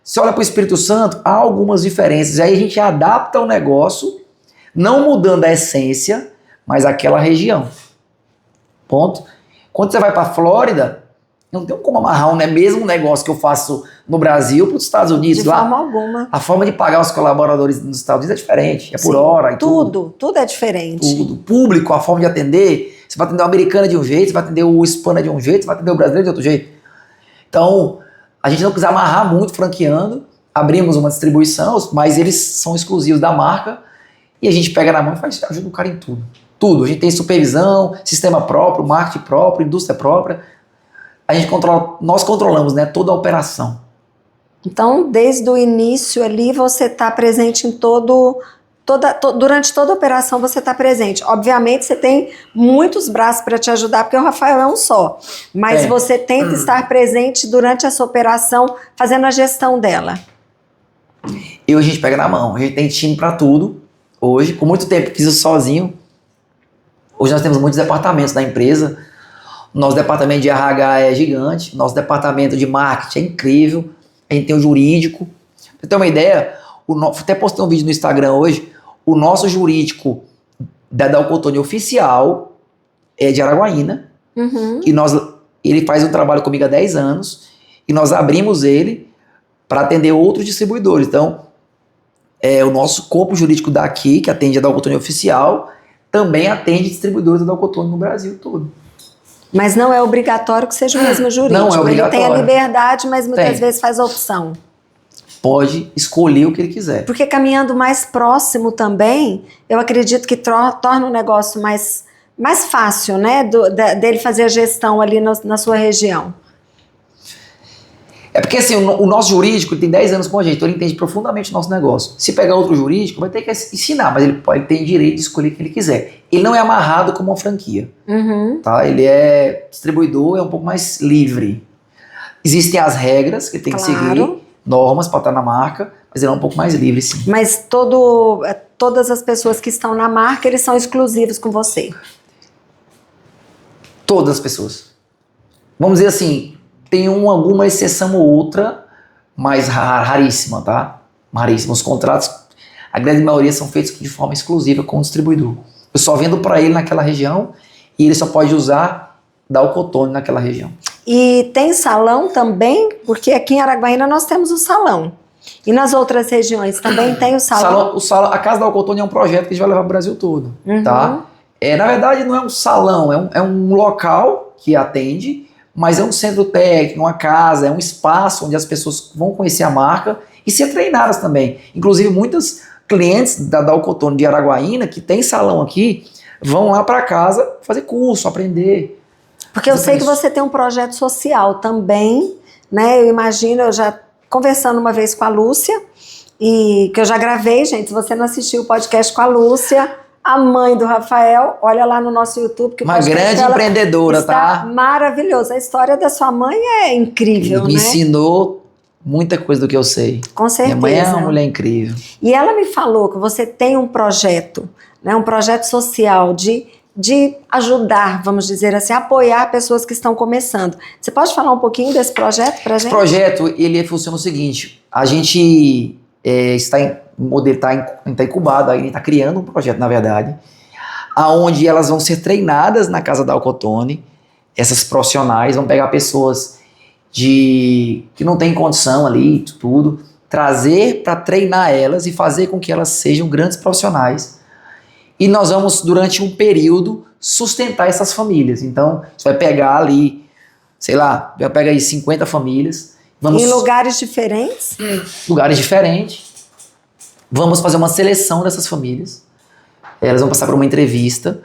B: Se olha para o Espírito Santo, há algumas diferenças. Aí a gente adapta o negócio, não mudando a essência, mas aquela região. Ponto. Quando você vai para a Flórida, não tem como amarrar mesmo negócio que eu faço no Brasil para os Estados Unidos.
A: De forma alguma.
B: A forma de pagar os colaboradores nos Estados Unidos é diferente. É por
A: Sim,
B: hora e tudo.
A: Tudo é diferente.
B: Tudo. O público, a forma de atender. Você vai atender o americano de um jeito, você vai atender o hispano de um jeito, você vai atender o brasileiro de outro jeito. Então, a gente não quis amarrar muito franqueando. Abrimos uma distribuição, mas eles são exclusivos da marca. E a gente pega na mão e ajuda o cara em tudo. Tudo. A gente tem supervisão, sistema próprio, marketing próprio, indústria própria. A gente nós controlamos, né, toda a operação.
A: Então, desde o início ali, você está presente em durante toda a operação você está presente. Obviamente, você tem muitos braços para te ajudar, porque o Rafael é um só. Mas você tenta estar presente durante essa operação, fazendo a gestão dela.
B: E hoje a gente pega na mão. A gente tem time para tudo. Hoje, por muito tempo, fiz isso sozinho. Hoje nós temos muitos departamentos da empresa. Nosso departamento de RH é gigante. Nosso departamento de marketing é incrível. A gente tem o jurídico. Pra você ter uma ideia, até postei um vídeo no Instagram hoje. O nosso jurídico da Dalcotone oficial é de Araguaína. E ele faz um trabalho comigo há 10 anos. E nós abrimos ele para atender outros distribuidores. Então, o nosso corpo jurídico daqui, que atende a Dalcotone oficial, também atende distribuidores da Dalcotone no Brasil todo.
A: Mas não é obrigatório que seja o mesmo jurídico.
B: Não é obrigatório.
A: Ele tem a liberdade, mas muitas vezes faz a opção.
B: Pode escolher o que ele quiser.
A: Porque caminhando mais próximo também, eu acredito que torna o negócio mais fácil, né? Dele fazer a gestão ali na sua região.
B: É porque assim, o nosso jurídico tem 10 anos com a gente, então ele entende profundamente o nosso negócio. Se pegar outro jurídico, vai ter que ensinar, mas ele tem direito de escolher o que ele quiser. Ele não é amarrado como uma franquia. Tá? Ele é distribuidor, é um pouco mais livre. Existem as regras que ele tem que seguir, normas para estar na marca, mas ele é um pouco mais livre, sim.
A: Mas todas as pessoas que estão na marca, eles são exclusivos com você?
B: Todas as pessoas. Vamos dizer assim, tem alguma exceção ou outra, mas raríssima, tá? Raríssima. Os contratos, a grande maioria são feitos de forma exclusiva com o distribuidor. Eu só vendo para ele naquela região e ele só pode usar Dalcotone naquela região.
A: E tem salão também? Porque aqui em Araguaína nós temos o salão. E nas outras regiões também tem o salão?
B: A Casa Dalcotone é um projeto que a gente vai levar para o Brasil todo, tá? Na verdade, não é um salão, é um local que atende, mas é um centro técnico, uma casa, é um espaço onde as pessoas vão conhecer a marca e ser treinadas também. Inclusive, muitas clientes da Dalcotone de Araguaína, que tem salão aqui, vão lá para casa fazer curso, aprender.
A: Porque eu sei que você tem um projeto social também, né? Eu imagino, eu já conversando uma vez com a Lúcia, e que eu já gravei, gente, se você não assistiu o podcast com a Lúcia, a mãe do Rafael, olha lá no nosso YouTube. Que
B: uma grande empreendedora,
A: tá? Maravilhosa. A história da sua mãe é incrível,
B: me ensinou muita coisa do que eu sei.
A: Com certeza.
B: Minha mãe é uma mulher incrível.
A: E ela me falou que você tem um projeto, né, um projeto social de ajudar, vamos dizer assim, apoiar pessoas que estão começando. Você pode falar um pouquinho desse projeto pra gente?
B: Esse projeto, ele funciona o seguinte, a gente o modelo está incubado, a gente está criando um projeto, na verdade, aonde elas vão ser treinadas na Casa Dalcotone, essas profissionais vão pegar pessoas que não têm condição ali, tudo, trazer para treinar elas e fazer com que elas sejam grandes profissionais. E nós vamos, durante um período, sustentar essas famílias. Então, você vai pegar ali, sei lá, vai pegar aí 50 famílias.
A: Em lugares diferentes?
B: Lugares diferentes. Vamos fazer uma seleção dessas famílias. Elas vão passar por uma entrevista.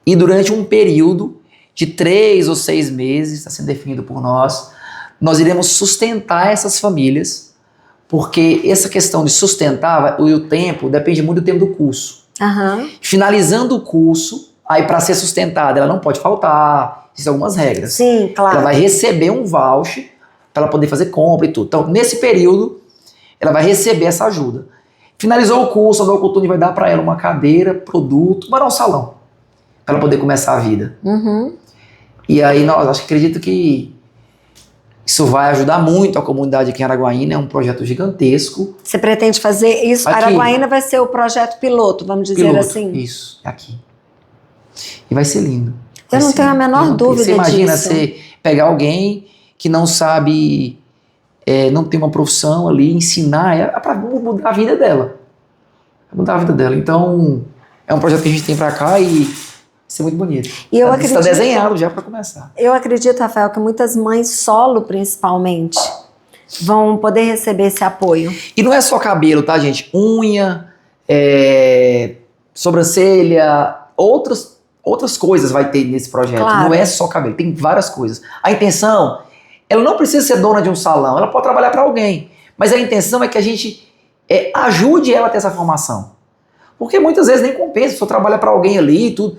B: E durante um período de 3 ou 6 meses, está sendo definido por nós iremos sustentar essas famílias Porque essa questão de sustentar, o tempo, depende muito do tempo do curso. Finalizando o curso, aí para ser sustentada, ela não pode faltar, existem algumas regras.
A: Sim, claro.
B: Ela vai receber um voucher para ela poder fazer compra e tudo. Então, nesse período, ela vai receber essa ajuda. Finalizou o curso, a Adalco Ottoni vai dar para ela uma cadeira, produto, vai dar um salão, para ela poder começar a vida. E aí, acredito que isso vai ajudar muito a comunidade aqui em Araguaína, é um projeto gigantesco.
A: Você pretende fazer isso?
B: Aqui.
A: Araguaína vai ser o projeto piloto, vamos dizer assim?
B: Isso, aqui. E vai ser lindo.
A: Eu não tenho a menor dúvida disso.
B: Você imagina você pegar alguém que não sabe, não tem uma profissão ali, ensinar, para mudar a vida dela. Mudar a vida dela. Então, é um projeto que a gente tem para cá e isso é muito bonito.
A: E eu acredito,
B: está desenhado já para começar.
A: Eu acredito, Rafael, que muitas mães solo, principalmente, vão poder receber esse apoio.
B: E não é só cabelo, tá, gente? Unha, sobrancelha, outras coisas vai ter nesse projeto.
A: Claro.
B: Não é só cabelo, tem várias coisas. A intenção, ela não precisa ser dona de um salão, ela pode trabalhar para alguém. Mas a intenção é que a gente ajude ela a ter essa formação. Porque muitas vezes nem compensa, se você trabalha para alguém ali e tudo.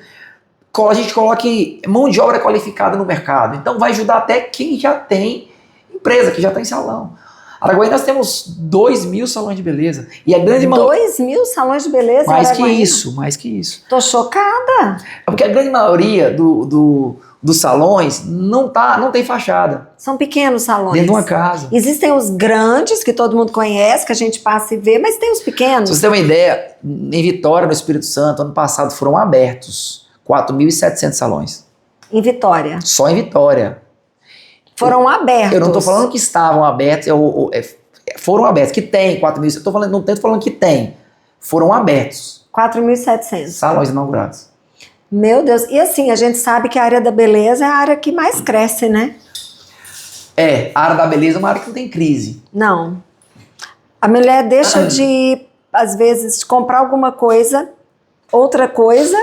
B: A gente coloque mão de obra qualificada no mercado. Então vai ajudar até quem já tem empresa, que já tem salão. Araguaína nós temos 2.000 salões de beleza. E a grande
A: 2.000 salões de beleza?
B: Mais que isso.
A: Tô chocada.
B: É porque a grande maioria dos salões não tem fachada.
A: São pequenos salões.
B: Dentro de uma casa.
A: Existem os grandes, que todo mundo conhece, que a gente passa e vê, mas tem os pequenos.
B: Se você ter uma ideia, em Vitória, no Espírito Santo, ano passado foram abertos 4.700 salões.
A: Em Vitória?
B: Só em Vitória.
A: Foram abertos.
B: Eu não estou falando que estavam abertos, foram abertos, que tem 4.000, não estou falando que tem. Foram abertos.
A: 4.700.
B: Salões inaugurados.
A: Meu Deus, e assim, a gente sabe que a área da beleza é a área que mais cresce, né?
B: A área da beleza é uma área que não tem crise.
A: Não. A mulher deixa de, às vezes, comprar alguma coisa, outra coisa,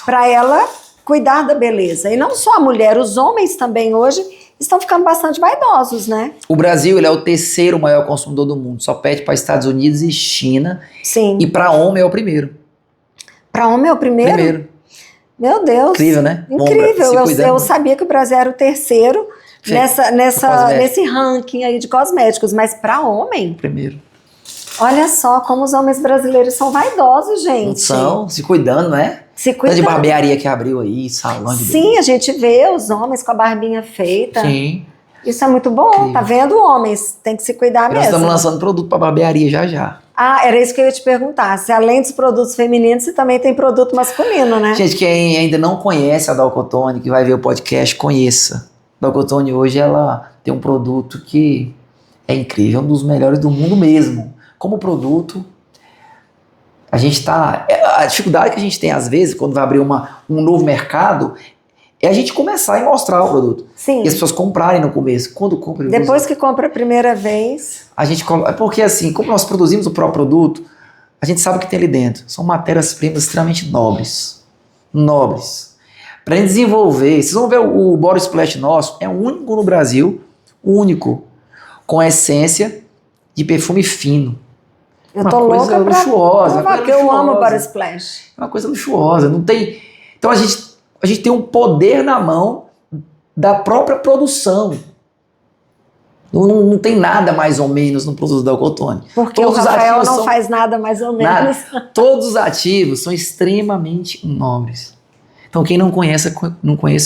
A: para ela cuidar da beleza. E não só a mulher, os homens também hoje estão ficando bastante vaidosos, né?
B: O Brasil, ele é o terceiro maior consumidor do mundo, só perde para Estados Unidos e China.
A: Sim.
B: E para homem é o primeiro.
A: Para homem é o primeiro?
B: Primeiro.
A: Meu Deus.
B: Incrível, né?
A: Incrível. Eu sabia que o Brasil era o terceiro nesse ranking aí de cosméticos, mas para homem?
B: Primeiro.
A: Olha só como os homens brasileiros são vaidosos, gente.
B: Não são, se cuidando, né?
A: Se cuidando.
B: De barbearia que abriu aí, salão de
A: Sim, a gente vê os homens com a barbinha feita.
B: Sim.
A: Isso é muito bom,
B: Incrível.
A: Tá vendo, homens? Tem que se cuidar mesmo.
B: Nós estamos lançando produto para barbearia já.
A: Ah, era isso que eu ia te perguntar. Se além dos produtos femininos, você também tem produto masculino, né?
B: Gente, quem ainda não conhece a Adalco Ottoni, que vai ver o podcast, conheça. A Adalco Ottoni hoje, ela tem um produto que é incrível, um dos melhores do mundo mesmo. Como produto, a gente tá... A dificuldade que a gente tem, às vezes, quando vai abrir um novo mercado, é a gente começar e mostrar o produto.
A: Sim.
B: E as pessoas comprarem no começo. Quando compra...
A: Depois que compra a primeira vez...
B: A gente coloca... Porque assim, como nós produzimos o próprio produto, a gente sabe o que tem ali dentro. São matérias-primas extremamente nobres. Nobres. Para a gente desenvolver... Vocês vão ver o Body Splash nosso, é o único no Brasil, único, com essência de perfume fino.
A: Eu tô louca
B: luxuosa,
A: pra que eu amo o Body Splash.
B: É uma coisa luxuosa, não tem... Então a gente tem um poder na mão da própria produção. Não tem nada mais ou menos no produto da Adalco Ottoni.
A: Porque o Rafael não faz nada mais ou menos.
B: Todos os ativos são extremamente nobres. Então quem não conhece,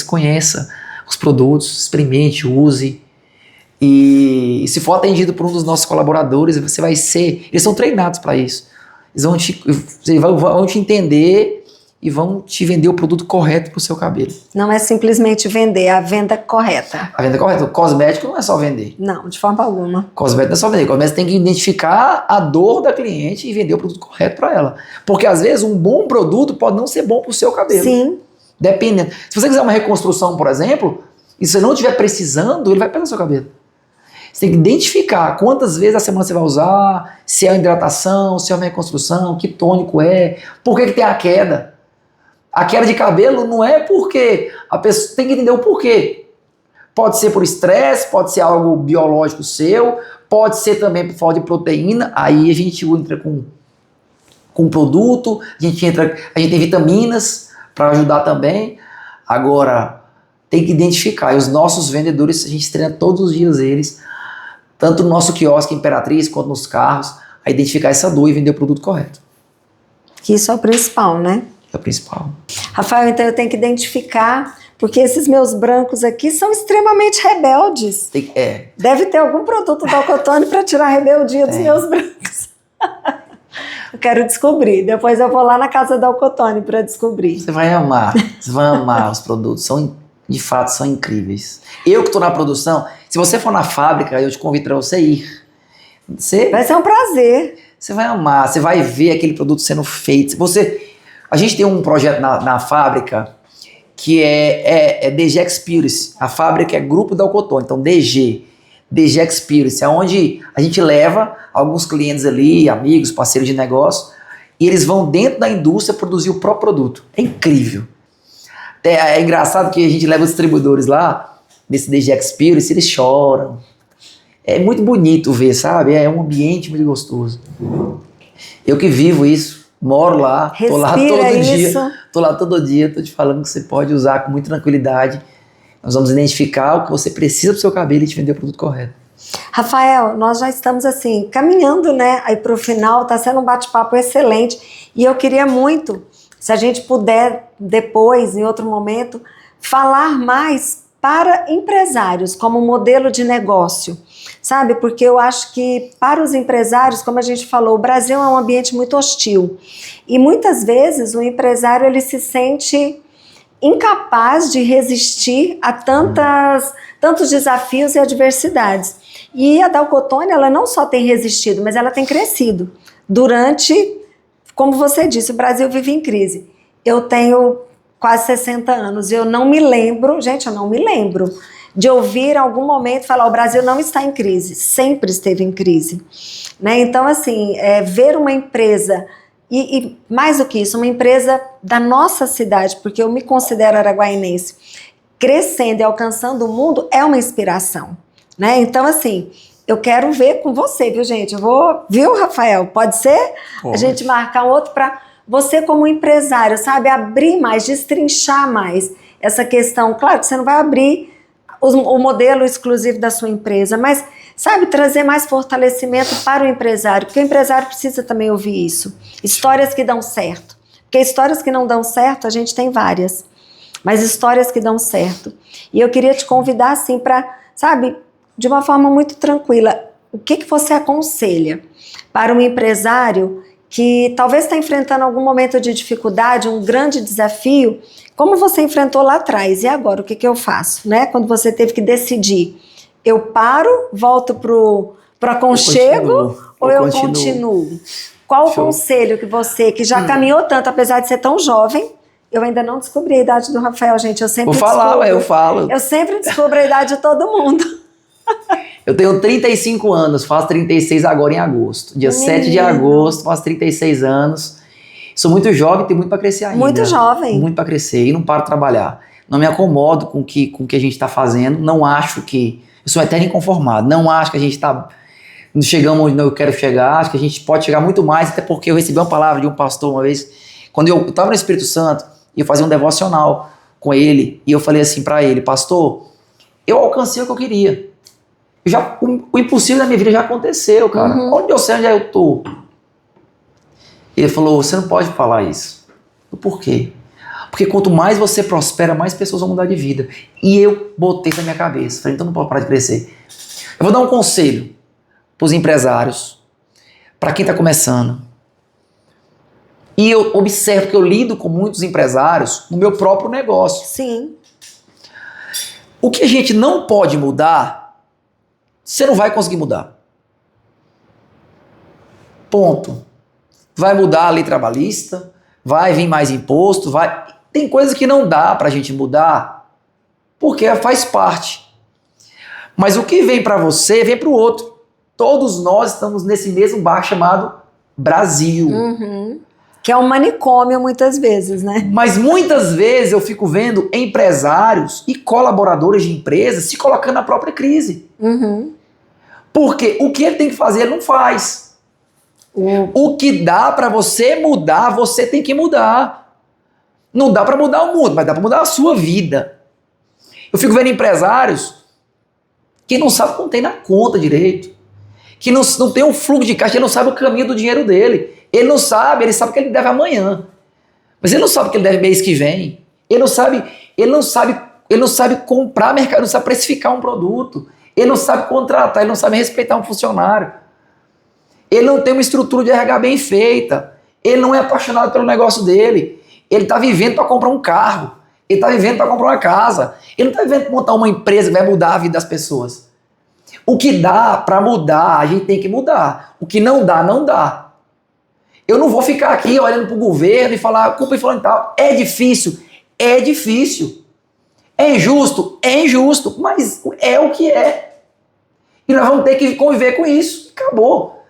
B: conheça os produtos, experimente, use. E se for atendido por um dos nossos colaboradores, você vai ser... Eles são treinados para isso. Eles vão te entender e vão te vender o produto correto para o seu cabelo.
A: Não é simplesmente vender, é a venda correta.
B: A venda correta. O cosmético não é só vender.
A: Não, de forma alguma.
B: Cosmético não é só vender. O cosmético tem que identificar a dor da cliente e vender o produto correto para ela. Porque às vezes um bom produto pode não ser bom para o seu cabelo.
A: Sim.
B: Dependendo. Se você quiser uma reconstrução, por exemplo, e se você não estiver precisando, ele vai pegar o seu cabelo. Você tem que identificar quantas vezes a semana você vai usar, se é uma hidratação, se é uma reconstrução, que tônico é, por que tem a queda. A queda de cabelo não é porque a pessoa tem que entender o porquê. Pode ser por estresse, pode ser algo biológico seu, Pode ser também por falta de proteína, aí a gente entra com produto, a gente tem vitaminas para ajudar também. Agora, tem que identificar, e os nossos vendedores, a gente treina todos os dias eles, tanto no nosso quiosque Imperatriz, quanto nos carros, a identificar essa dor e vender o produto correto.
A: Que isso é o principal, né?
B: É o principal.
A: Rafael, então eu tenho que identificar, porque esses meus brancos aqui são extremamente rebeldes. Deve ter algum produto da Alcotone para tirar a rebeldia dos meus brancos. Eu quero descobrir. Depois eu vou lá na casa da Alcotone para descobrir.
B: Você vai amar. Você vai amar os produtos. De fato, são incríveis. Eu que estou na produção, se você for na fábrica, eu te convido para você ir.
A: Vai ser um prazer.
B: Você vai amar. Você vai ver aquele produto sendo feito. A gente tem um projeto na fábrica que é DG Experience. A fábrica é Grupo da Alcotone. Então, DG Experience, é onde a gente leva alguns clientes ali, amigos, parceiros de negócio, e eles vão dentro da indústria produzir o próprio produto. É incrível. É engraçado que a gente leva os distribuidores lá, nesse DG Experience, eles choram. É muito bonito ver, sabe? É um ambiente muito gostoso. Eu que vivo isso, moro lá, tô lá todo dia. Tô lá todo dia, tô te falando que você pode usar com muita tranquilidade. Nós vamos identificar o que você precisa pro seu cabelo e te vender o produto correto.
A: Rafael, nós já estamos assim, caminhando, né, aí pro final, tá sendo um bate-papo excelente, e eu queria muito, se a gente puder depois, em outro momento, falar mais para empresários, como modelo de negócio, sabe? Porque eu acho que para os empresários, como a gente falou, o Brasil é um ambiente muito hostil, e muitas vezes o empresário, ele se sente incapaz de resistir a tantos desafios e adversidades. E a Alcotone, ela não só tem resistido, mas ela tem crescido. Durante, como você disse, o Brasil vive em crise. Eu tenho quase 60 anos e eu não me lembro de ouvir em algum momento falar o Brasil não está em crise, sempre esteve em crise. Né? Então, assim, ver uma empresa... E mais do que isso, uma empresa da nossa cidade, porque eu me considero araguainense, crescendo e alcançando o mundo, é uma inspiração, né? Então, assim, eu quero ver com você, viu, gente? Viu, Rafael? Pode ser? Pode. A gente marcar um outro para você como empresário, sabe? Abrir mais, destrinchar mais essa questão. Claro que você não vai abrir o modelo exclusivo da sua empresa, mas, sabe, trazer mais fortalecimento para o empresário, porque o empresário precisa também ouvir isso. Histórias que dão certo. Porque histórias que não dão certo, a gente tem várias, mas histórias que dão certo. E eu queria te convidar, assim, para, sabe, de uma forma muito tranquila, o que você aconselha para um empresário que talvez está enfrentando algum momento de dificuldade, um grande desafio, como você enfrentou lá atrás, e agora o que eu faço, né? Quando você teve que decidir, eu paro, volto pro aconchego ou eu continuo? Qual o conselho que você, que já caminhou tanto, apesar de ser tão jovem, eu ainda não descobri a idade do Rafael, gente, eu sempre
B: eu falo.
A: Eu sempre descubro a idade de todo mundo.
B: Eu tenho 35 anos, faço 36 agora em agosto. Dia 7 de agosto, faço 36 anos. Sou muito jovem, tenho muito para crescer ainda.
A: Muito jovem.
B: Muito para crescer e não paro de trabalhar. Não me acomodo com o que a gente está fazendo. Não acho que... Eu sou eterno inconformado. Não acho que a gente está... Não chegamos onde eu quero chegar. Acho que a gente pode chegar muito mais, até porque eu recebi uma palavra de um pastor uma vez. Quando eu estava no Espírito Santo, e eu fazia um devocional com ele, e eu falei assim para ele, pastor, eu alcancei o que eu queria. O impossível da minha vida já aconteceu, cara. Onde eu sei onde eu tô? Ele falou, você não pode falar isso. Por quê? Porque quanto mais você prospera, mais pessoas vão mudar de vida. E eu botei isso na minha cabeça. Falei, então não pode parar de crescer. Eu vou dar um conselho para os empresários, para quem está começando. E eu observo que eu lido com muitos empresários no meu próprio negócio.
A: Sim.
B: O que a gente não pode mudar, você não vai conseguir mudar. Ponto. Vai mudar a lei trabalhista, vai vir mais imposto, vai... Tem coisas que não dá pra gente mudar, porque faz parte. Mas o que vem pra você, vem pro outro. Todos nós estamos nesse mesmo barco chamado Brasil.
A: Que é um manicômio muitas vezes, né?
B: Mas muitas vezes eu fico vendo empresários e colaboradores de empresas se colocando na própria crise. Porque o que ele tem que fazer, ele não faz. O que dá para você mudar, você tem que mudar. Não dá para mudar o mundo, mas dá para mudar a sua vida. Eu fico vendo empresários que não sabem quanto tem na conta direito, que não tem um fluxo de caixa, ele não sabe o caminho do dinheiro dele. Ele sabe o que ele deve amanhã. Mas ele não sabe o que ele deve mês que vem. Ele não sabe comprar mercado, ele não sabe precificar um produto. Ele não sabe contratar, ele não sabe respeitar um funcionário. Ele não tem uma estrutura de RH bem feita. Ele não é apaixonado pelo negócio dele. Ele está vivendo para comprar um carro. Ele está vivendo para comprar uma casa. Ele não está vivendo para montar uma empresa que vai mudar a vida das pessoas. O que dá para mudar, a gente tem que mudar. O que não dá, não dá. Eu não vou ficar aqui olhando para o governo e falar culpa e falando tal. É difícil. É difícil. É injusto? É injusto. Mas é o que é. E nós vamos ter que conviver com isso. Acabou.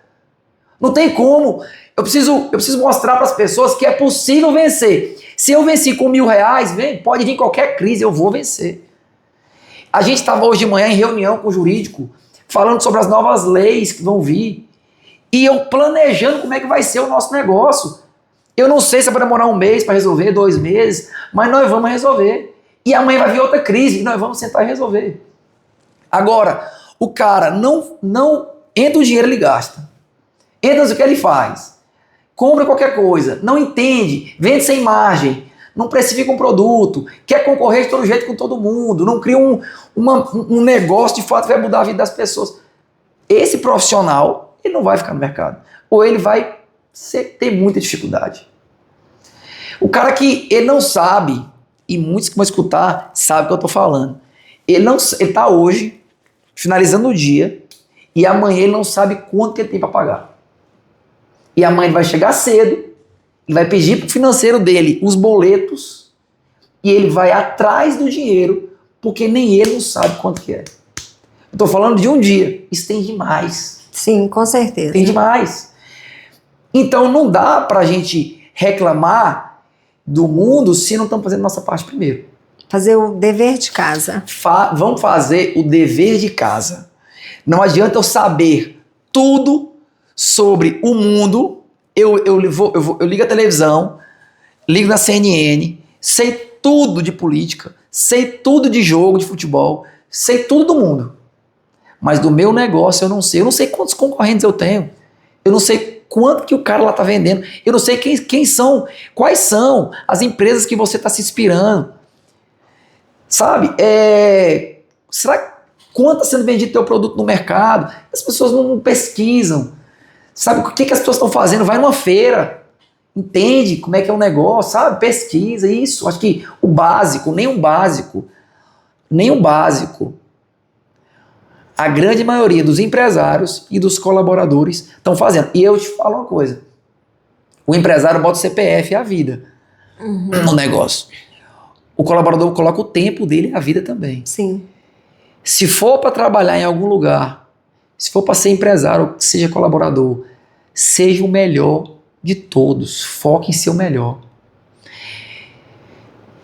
B: Não tem como. Eu preciso mostrar para as pessoas que é possível vencer. Se eu venci com R$1.000, pode vir qualquer crise, eu vou vencer. A gente estava hoje de manhã em reunião com o jurídico, falando sobre as novas leis que vão vir. E eu planejando como é que vai ser o nosso negócio. Eu não sei se vai demorar 1 mês para resolver, 2 meses, mas nós vamos resolver. E amanhã vai vir outra crise e nós vamos sentar e resolver. Agora, o cara não entra o dinheiro, ele gasta. Entra o que ele faz. Compra qualquer coisa, não entende, vende sem margem, não precifica um produto, quer concorrer de todo jeito com todo mundo, não cria um negócio de fato que vai mudar a vida das pessoas. Esse profissional, ele não vai ficar no mercado. Ou ele vai ter muita dificuldade. O cara que ele não sabe, e muitos que vão escutar sabem o que eu estou falando. Ele está hoje, finalizando o dia, e amanhã ele não sabe quanto que ele tem para pagar. E amanhã ele vai chegar cedo, ele vai pedir para o financeiro dele os boletos, e ele vai atrás do dinheiro, porque nem ele não sabe quanto que é. Eu estou falando de um dia, isso tem demais.
A: Sim, com certeza.
B: Tem demais. Então não dá para a gente reclamar do mundo se não estamos fazendo nossa parte primeiro.
A: Fazer o dever de casa.
B: Vamos fazer o dever de casa. Não adianta eu saber tudo sobre o mundo. Eu ligo a televisão, ligo na CNN, sei tudo de política, sei tudo de jogo de futebol, sei tudo do mundo. Mas do meu negócio eu não sei. Eu não sei quantos concorrentes eu tenho. Eu não sei quanto que o cara lá está vendendo. Eu não sei quem são, quais são as empresas que você está se inspirando. Sabe? Será quanto está sendo vendido teu produto no mercado? As pessoas não pesquisam. Sabe o que as pessoas estão fazendo? Vai numa feira. Entende como é que é o negócio, sabe? Pesquisa, isso. Acho que o básico, nem o básico. A grande maioria dos empresários e dos colaboradores estão fazendo. E eu te falo uma coisa. O empresário bota o CPF e a vida no negócio. O colaborador coloca o tempo dele e a vida também.
A: Sim.
B: Se for para trabalhar em algum lugar, se for para ser empresário ou seja colaborador, seja o melhor de todos. Foque em ser o melhor.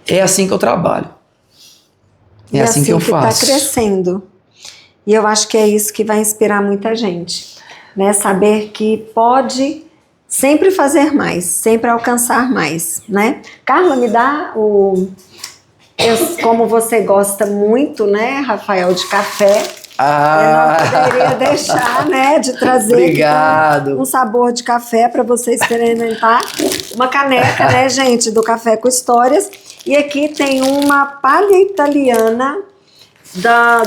B: É assim que eu trabalho. É assim que eu faço.
A: Está crescendo. E eu acho que é isso que vai inspirar muita gente, né? Saber que pode sempre fazer mais, sempre alcançar mais, né? Carla, me dá como você gosta muito, né, Rafael, de café, eu não poderia deixar, né, de trazer
B: Obrigado.
A: Um sabor de café para você experimentar. Uma caneca, né, gente, do Café com Histórias. E aqui tem uma palha italiana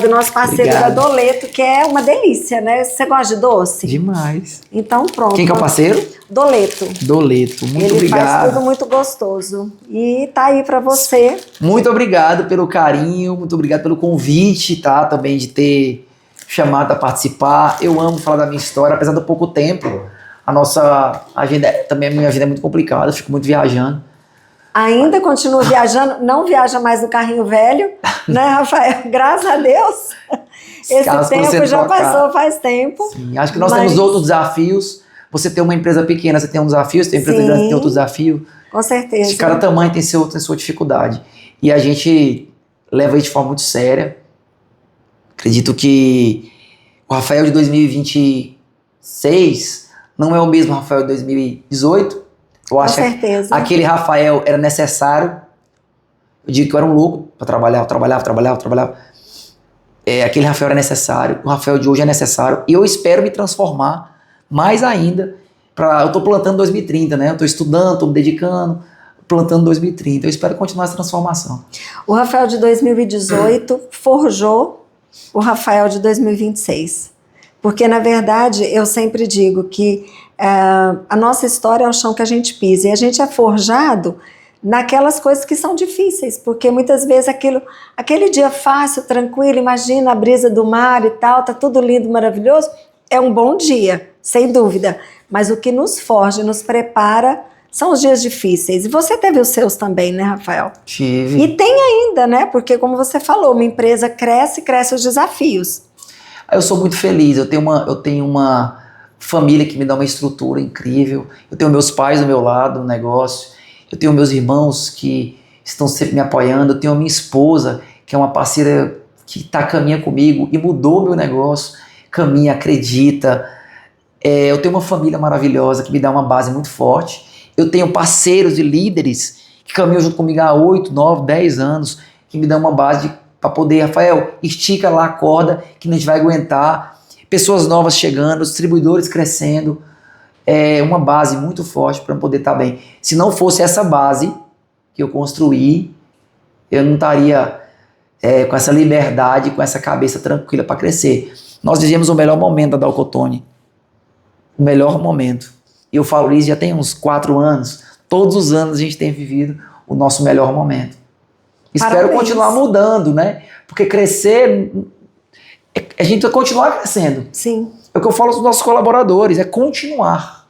A: do nosso parceiro da Doleto, que é uma delícia, né? Você gosta de doce?
B: Demais.
A: Então pronto.
B: Quem que é o parceiro?
A: Doleto.
B: Muito obrigado.
A: Ele faz tudo muito gostoso. E tá aí pra você.
B: Muito obrigado pelo carinho, muito obrigado pelo convite, tá? Também de ter chamado a participar. Eu amo falar da minha história, apesar do pouco tempo. A nossa agenda, também a minha vida é muito complicada, eu fico muito viajando.
A: Ainda continua viajando, não viaja mais no carrinho velho, né, Rafael? Graças a Deus. Esse tempo já passou faz tempo.
B: Sim, acho que nós temos outros desafios. Você tem uma empresa pequena, você tem um desafio, você tem uma empresa grande, tem outro desafio.
A: Com certeza.
B: De cada tamanho tem sua dificuldade. E a gente leva isso de forma muito séria. Acredito que o O Rafael de 2026 não é o mesmo Rafael de 2018. Eu acho
A: Com certeza.
B: que aquele Rafael era necessário. Eu digo que eu era um louco para trabalhar. Aquele Rafael era necessário. O Rafael de hoje é necessário. E eu espero me transformar mais ainda. Eu estou plantando 2030, né? Eu estou estudando, estou me dedicando, plantando 2030. Eu espero continuar essa transformação.
A: O Rafael de 2018 forjou o Rafael de 2026. Porque, na verdade, eu sempre digo que a nossa história é o chão que a gente pisa. E a gente é forjado naquelas coisas que são difíceis. Porque muitas vezes aquele dia fácil, tranquilo, imagina a brisa do mar e tal, tá tudo lindo, maravilhoso, é um bom dia, sem dúvida. Mas o que nos forja, nos prepara, são os dias difíceis. E você teve os seus também, né, Rafael?
B: Tive.
A: E tem ainda, né? Porque, como você falou, uma empresa cresce os desafios.
B: Eu sou muito feliz. Eu tenho uma família que me dá uma estrutura incrível. Eu tenho meus pais do meu lado no negócio. Eu tenho meus irmãos que estão sempre me apoiando. Eu tenho a minha esposa, que é uma parceira que caminha comigo e mudou meu negócio. Caminha, acredita. Eu tenho uma família maravilhosa que me dá uma base muito forte. Eu tenho parceiros e líderes que caminham junto comigo há 8, 9, 10 anos, que me dão uma base para poder, Rafael, estica lá a corda que a gente vai aguentar. Pessoas novas chegando, distribuidores crescendo. É uma base muito forte para poder estar bem. Se não fosse essa base que eu construí, eu não estaria com essa liberdade, com essa cabeça tranquila para crescer. Nós vivemos o melhor momento da Dalcotone. O melhor momento. E eu falo isso já tem uns 4 anos. Todos os anos a gente tem vivido o nosso melhor momento. Espero continuar mudando, né? Porque crescer, a gente vai continuar crescendo.
A: Sim.
B: É o que eu falo aos nossos colaboradores, é continuar.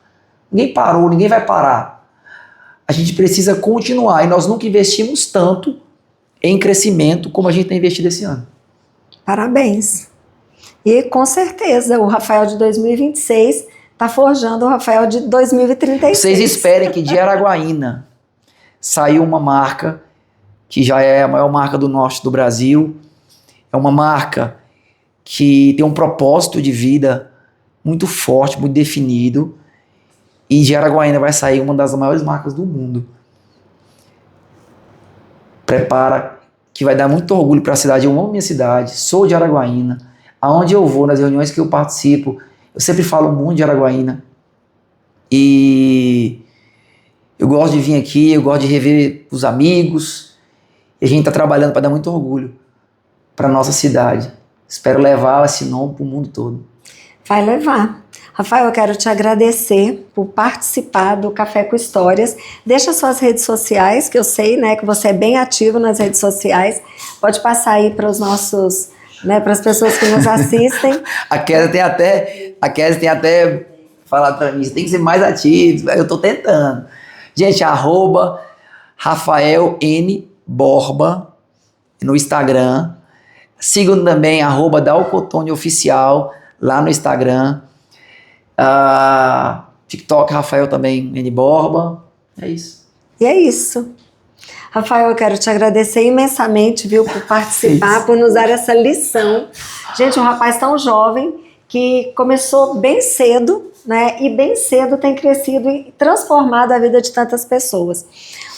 B: Ninguém parou, ninguém vai parar. A gente precisa continuar e nós nunca investimos tanto em crescimento como a gente tem investido esse ano.
A: Parabéns. E com certeza o Rafael de 2026 está forjando o Rafael de 2036.
B: Vocês esperem que de Araguaína saiu uma marca que já é a maior marca do norte do Brasil. É uma marca que tem um propósito de vida muito forte, muito definido. E de Araguaína vai sair uma das maiores marcas do mundo. Prepara, que vai dar muito orgulho para a cidade. Eu amo minha cidade, sou de Araguaína. Aonde eu vou, nas reuniões que eu participo, eu sempre falo muito de Araguaína. E eu gosto de vir aqui, eu gosto de rever os amigos. E a gente está trabalhando para dar muito orgulho para a nossa cidade. Espero levar esse nome para o mundo todo.
A: Vai levar. Rafael, eu quero te agradecer por participar do Café com Histórias. Deixa suas redes sociais, que eu sei, né, que você é bem ativo nas redes sociais. Pode passar aí para os nossos, né, para as pessoas que nos assistem.
B: A Kézia tem até falado para mim, você tem que ser mais ativo. Eu estou tentando. Gente, @Rafael N. Borba no Instagram. Sigam também @Dalcotone Oficial lá no Instagram. TikTok, Rafael também N. Borba. É isso.
A: E é isso. Rafael, eu quero te agradecer imensamente, viu, por participar, por nos dar essa lição. Gente, um rapaz tão jovem que começou bem cedo, né, e bem cedo tem crescido e transformado a vida de tantas pessoas.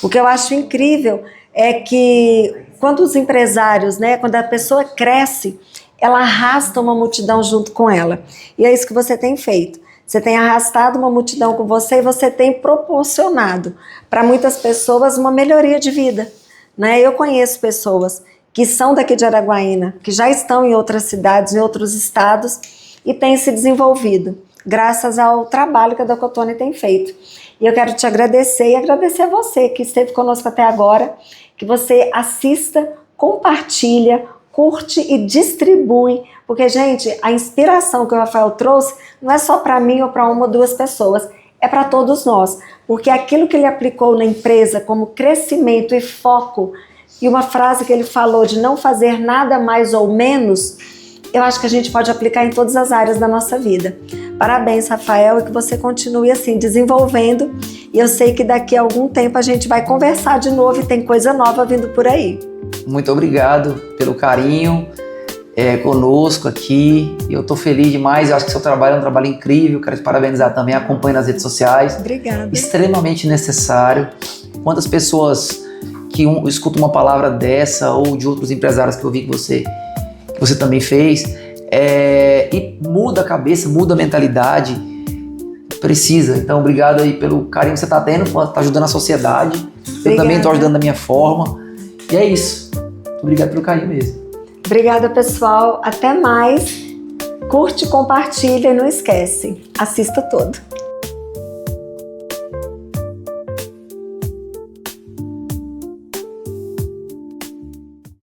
A: O que eu acho incrível é que quando os empresários, né, quando a pessoa cresce, ela arrasta uma multidão junto com ela. E é isso que você tem feito. Você tem arrastado uma multidão com você e você tem proporcionado para muitas pessoas uma melhoria de vida, né? Eu conheço pessoas que são daqui de Araguaína, que já estão em outras cidades, em outros estados e têm se desenvolvido graças ao trabalho que a Dalcotone tem feito. E eu quero te agradecer e agradecer a você que esteve conosco até agora, que você assista, compartilha, curte e distribui, porque, gente, a inspiração que o Rafael trouxe não é só para mim ou para uma ou duas pessoas, é para todos nós, porque aquilo que ele aplicou na empresa como crescimento e foco, e uma frase que ele falou de não fazer nada mais ou menos, eu acho que a gente pode aplicar em todas as áreas da nossa vida. Parabéns, Rafael, e que você continue assim, desenvolvendo, e eu sei que daqui a algum tempo a gente vai conversar de novo e tem coisa nova vindo por aí.
B: Muito obrigado pelo carinho. conosco aqui. Eu tô feliz demais, eu acho que seu trabalho é um trabalho incrível, quero te parabenizar também, acompanho nas redes sociais.
A: Obrigada.
B: Extremamente necessário. Quantas pessoas que escutam uma palavra dessa, ou de outros empresários que eu vi que você também fez, e muda a cabeça, muda a mentalidade, precisa. Então, obrigado aí pelo carinho que você está tendo, tá ajudando a sociedade.
A: Obrigada.
B: Eu também estou ajudando da minha forma. E é isso. Obrigado pelo carinho mesmo.
A: Obrigada, pessoal. Até mais. Curte, compartilha e não esquece. Assista todo.